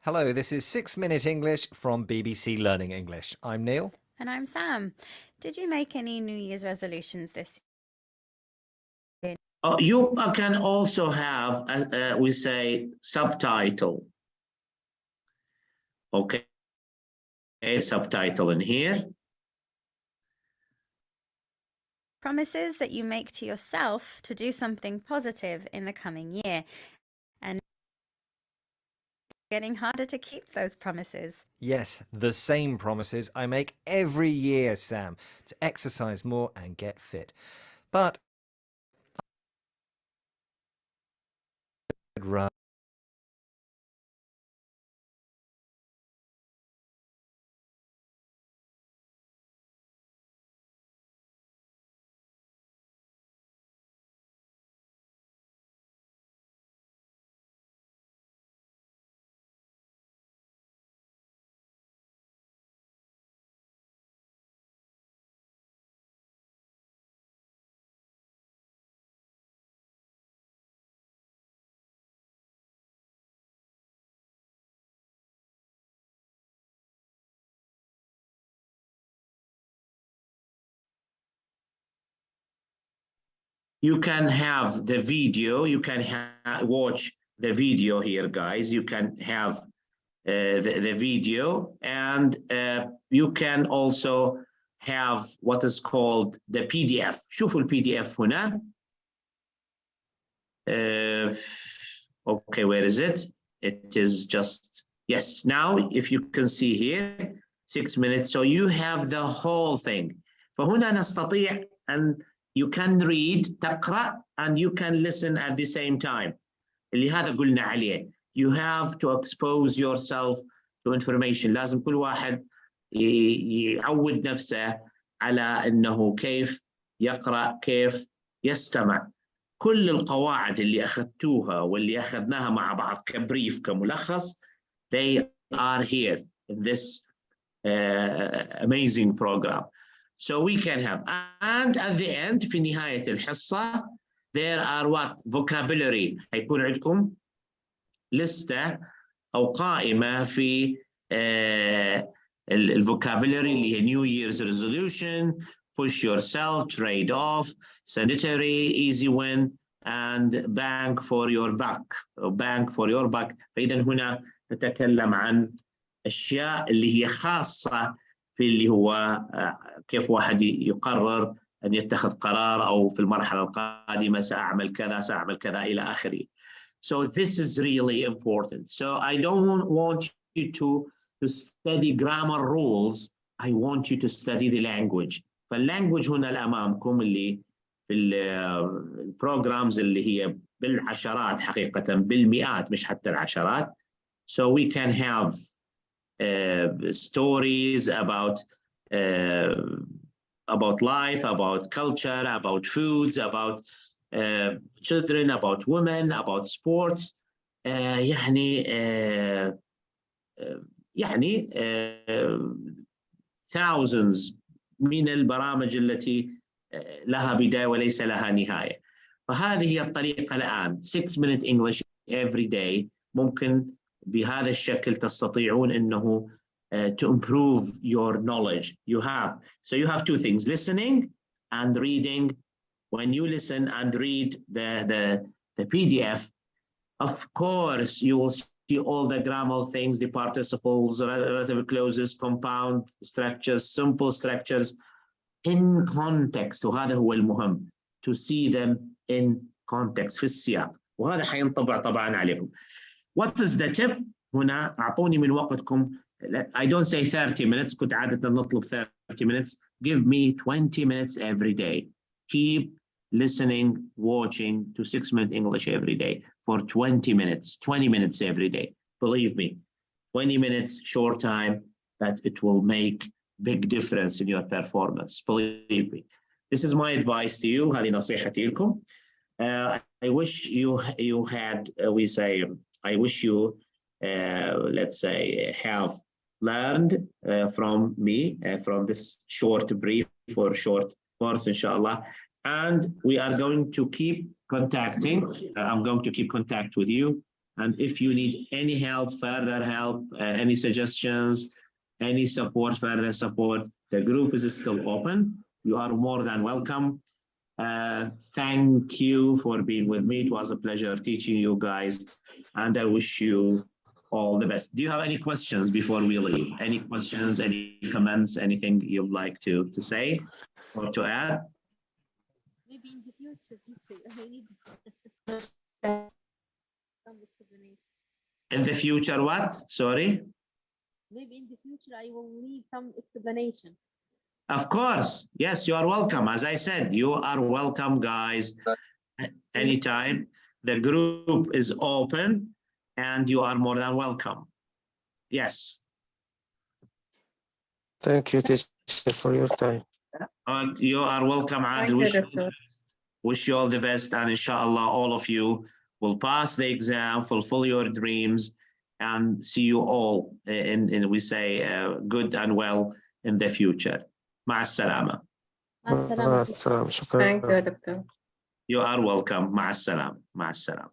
Hello, this is 6-minute English from BBC Learning English. I'm Neil. And I'm Sam. Did you make any New Year's resolutions this year? You can also have, we say, subtitle. Okay, a subtitle in here. Promises that you make to yourself to do something positive in the coming year. And getting harder to keep those promises. Yes, the same promises I make every year, Sam, to exercise more and get fit. But I'd rather You can have the video, you can watch the video here, guys. You can have the video, and you can also have what is called the PDF. شوفوا ال PDF هنا. Okay, where is it? It is just, yes, now if you can see here, 6 minutes. So you have the whole thing. فهنا نستطيع أن you can read, تقرأ, and you can listen at the same time. اللي هذا قلنا عليه. You have to expose yourself to information. لازم كل واحد يعود نفسه على أنه كيف يقرأ، كيف يستمع. كل القواعد اللي أخذتوها واللي أخذناها مع بعض كبريف كملخص, they are here in this amazing program. So we can have, and at the end في نهاية الحصة there are what? Vocabulary. هيكون عندكم لستة أو قائمة في الفوكابولري اللي هي New Year's resolution, push yourself, trade off, sanitary, easy win, and bank for your buck. Bank for your buck. فإذا هنا نتكلم عن أشياء اللي هي خاصة في اللي هو كيف واحد يقرر أن يتخذ قرار، أو في المرحلة القادمة سأعمل كذا سأعمل كذا إلى آخره. So this is really important. So I don't want you to study grammar rules. I want you to study the language. فالlanguage هنا الأمامكم اللي في البروجرامز اللي هي بالعشرات حقيقة، بالمئات مش حتى العشرات. So we can have stories about life, about culture, about foods, about children, about women, about sports. يعني thousands من البرامج التي لها بداية وليس لها نهاية. فهذه هي الطريقة الآن. 6-minute English every day. ممكن بهذا الشكل تستطيعون أنه to improve your knowledge. You have two things, listening and reading. When you listen and read the PDF, of course, you will see all the grammar things, the participles, relative clauses, compound structures, simple structures in context. وهذا هو المهم, to see them in context, في السياق. وهذا حينطبع طبعا عليكم. What is the tip? هنا أعطوني من وقتكم. I don't say 30 minutes. كنت عادة نطلب 30 minutes. Give me 20 minutes every day. Keep listening, watching to 6-minute English every day for 20 minutes, 20 minutes every day. Believe me, 20 minutes, short time, that it will make big difference in your performance. Believe me. This is my advice to you. هذه نصيحتي لكم. I wish you had, I wish you, let's say, have learned from me, from this short brief or short course, inshallah. And we are going to keep contacting. I'm going to keep contact with you. And if you need any help, further help, any suggestions, any support, further support, the group is still open. You are more than welcome. Thank you for being with me. It was a pleasure teaching you guys. And I wish you all the best. Do you have any questions before we leave? Any questions, any comments, anything you'd like to say or to add? Maybe in the future, teacher, I need some explanation. In the future, what? Sorry? Maybe in the future, I will need some explanation. Of course. Yes, you are welcome. As I said, you are welcome, guys. Anytime. The group is open and you are more than welcome. Yes. Thank you, teacher, for your time. And you are welcome, Adil. Wish you all the best, and inshallah, all of you will pass the exam, fulfill your dreams, and see you all in we say good and well in the future. مع السلامة. مع السلامة. شكرا. Thank you, Doctor. You are welcome. مع السلامة. مع السلامة.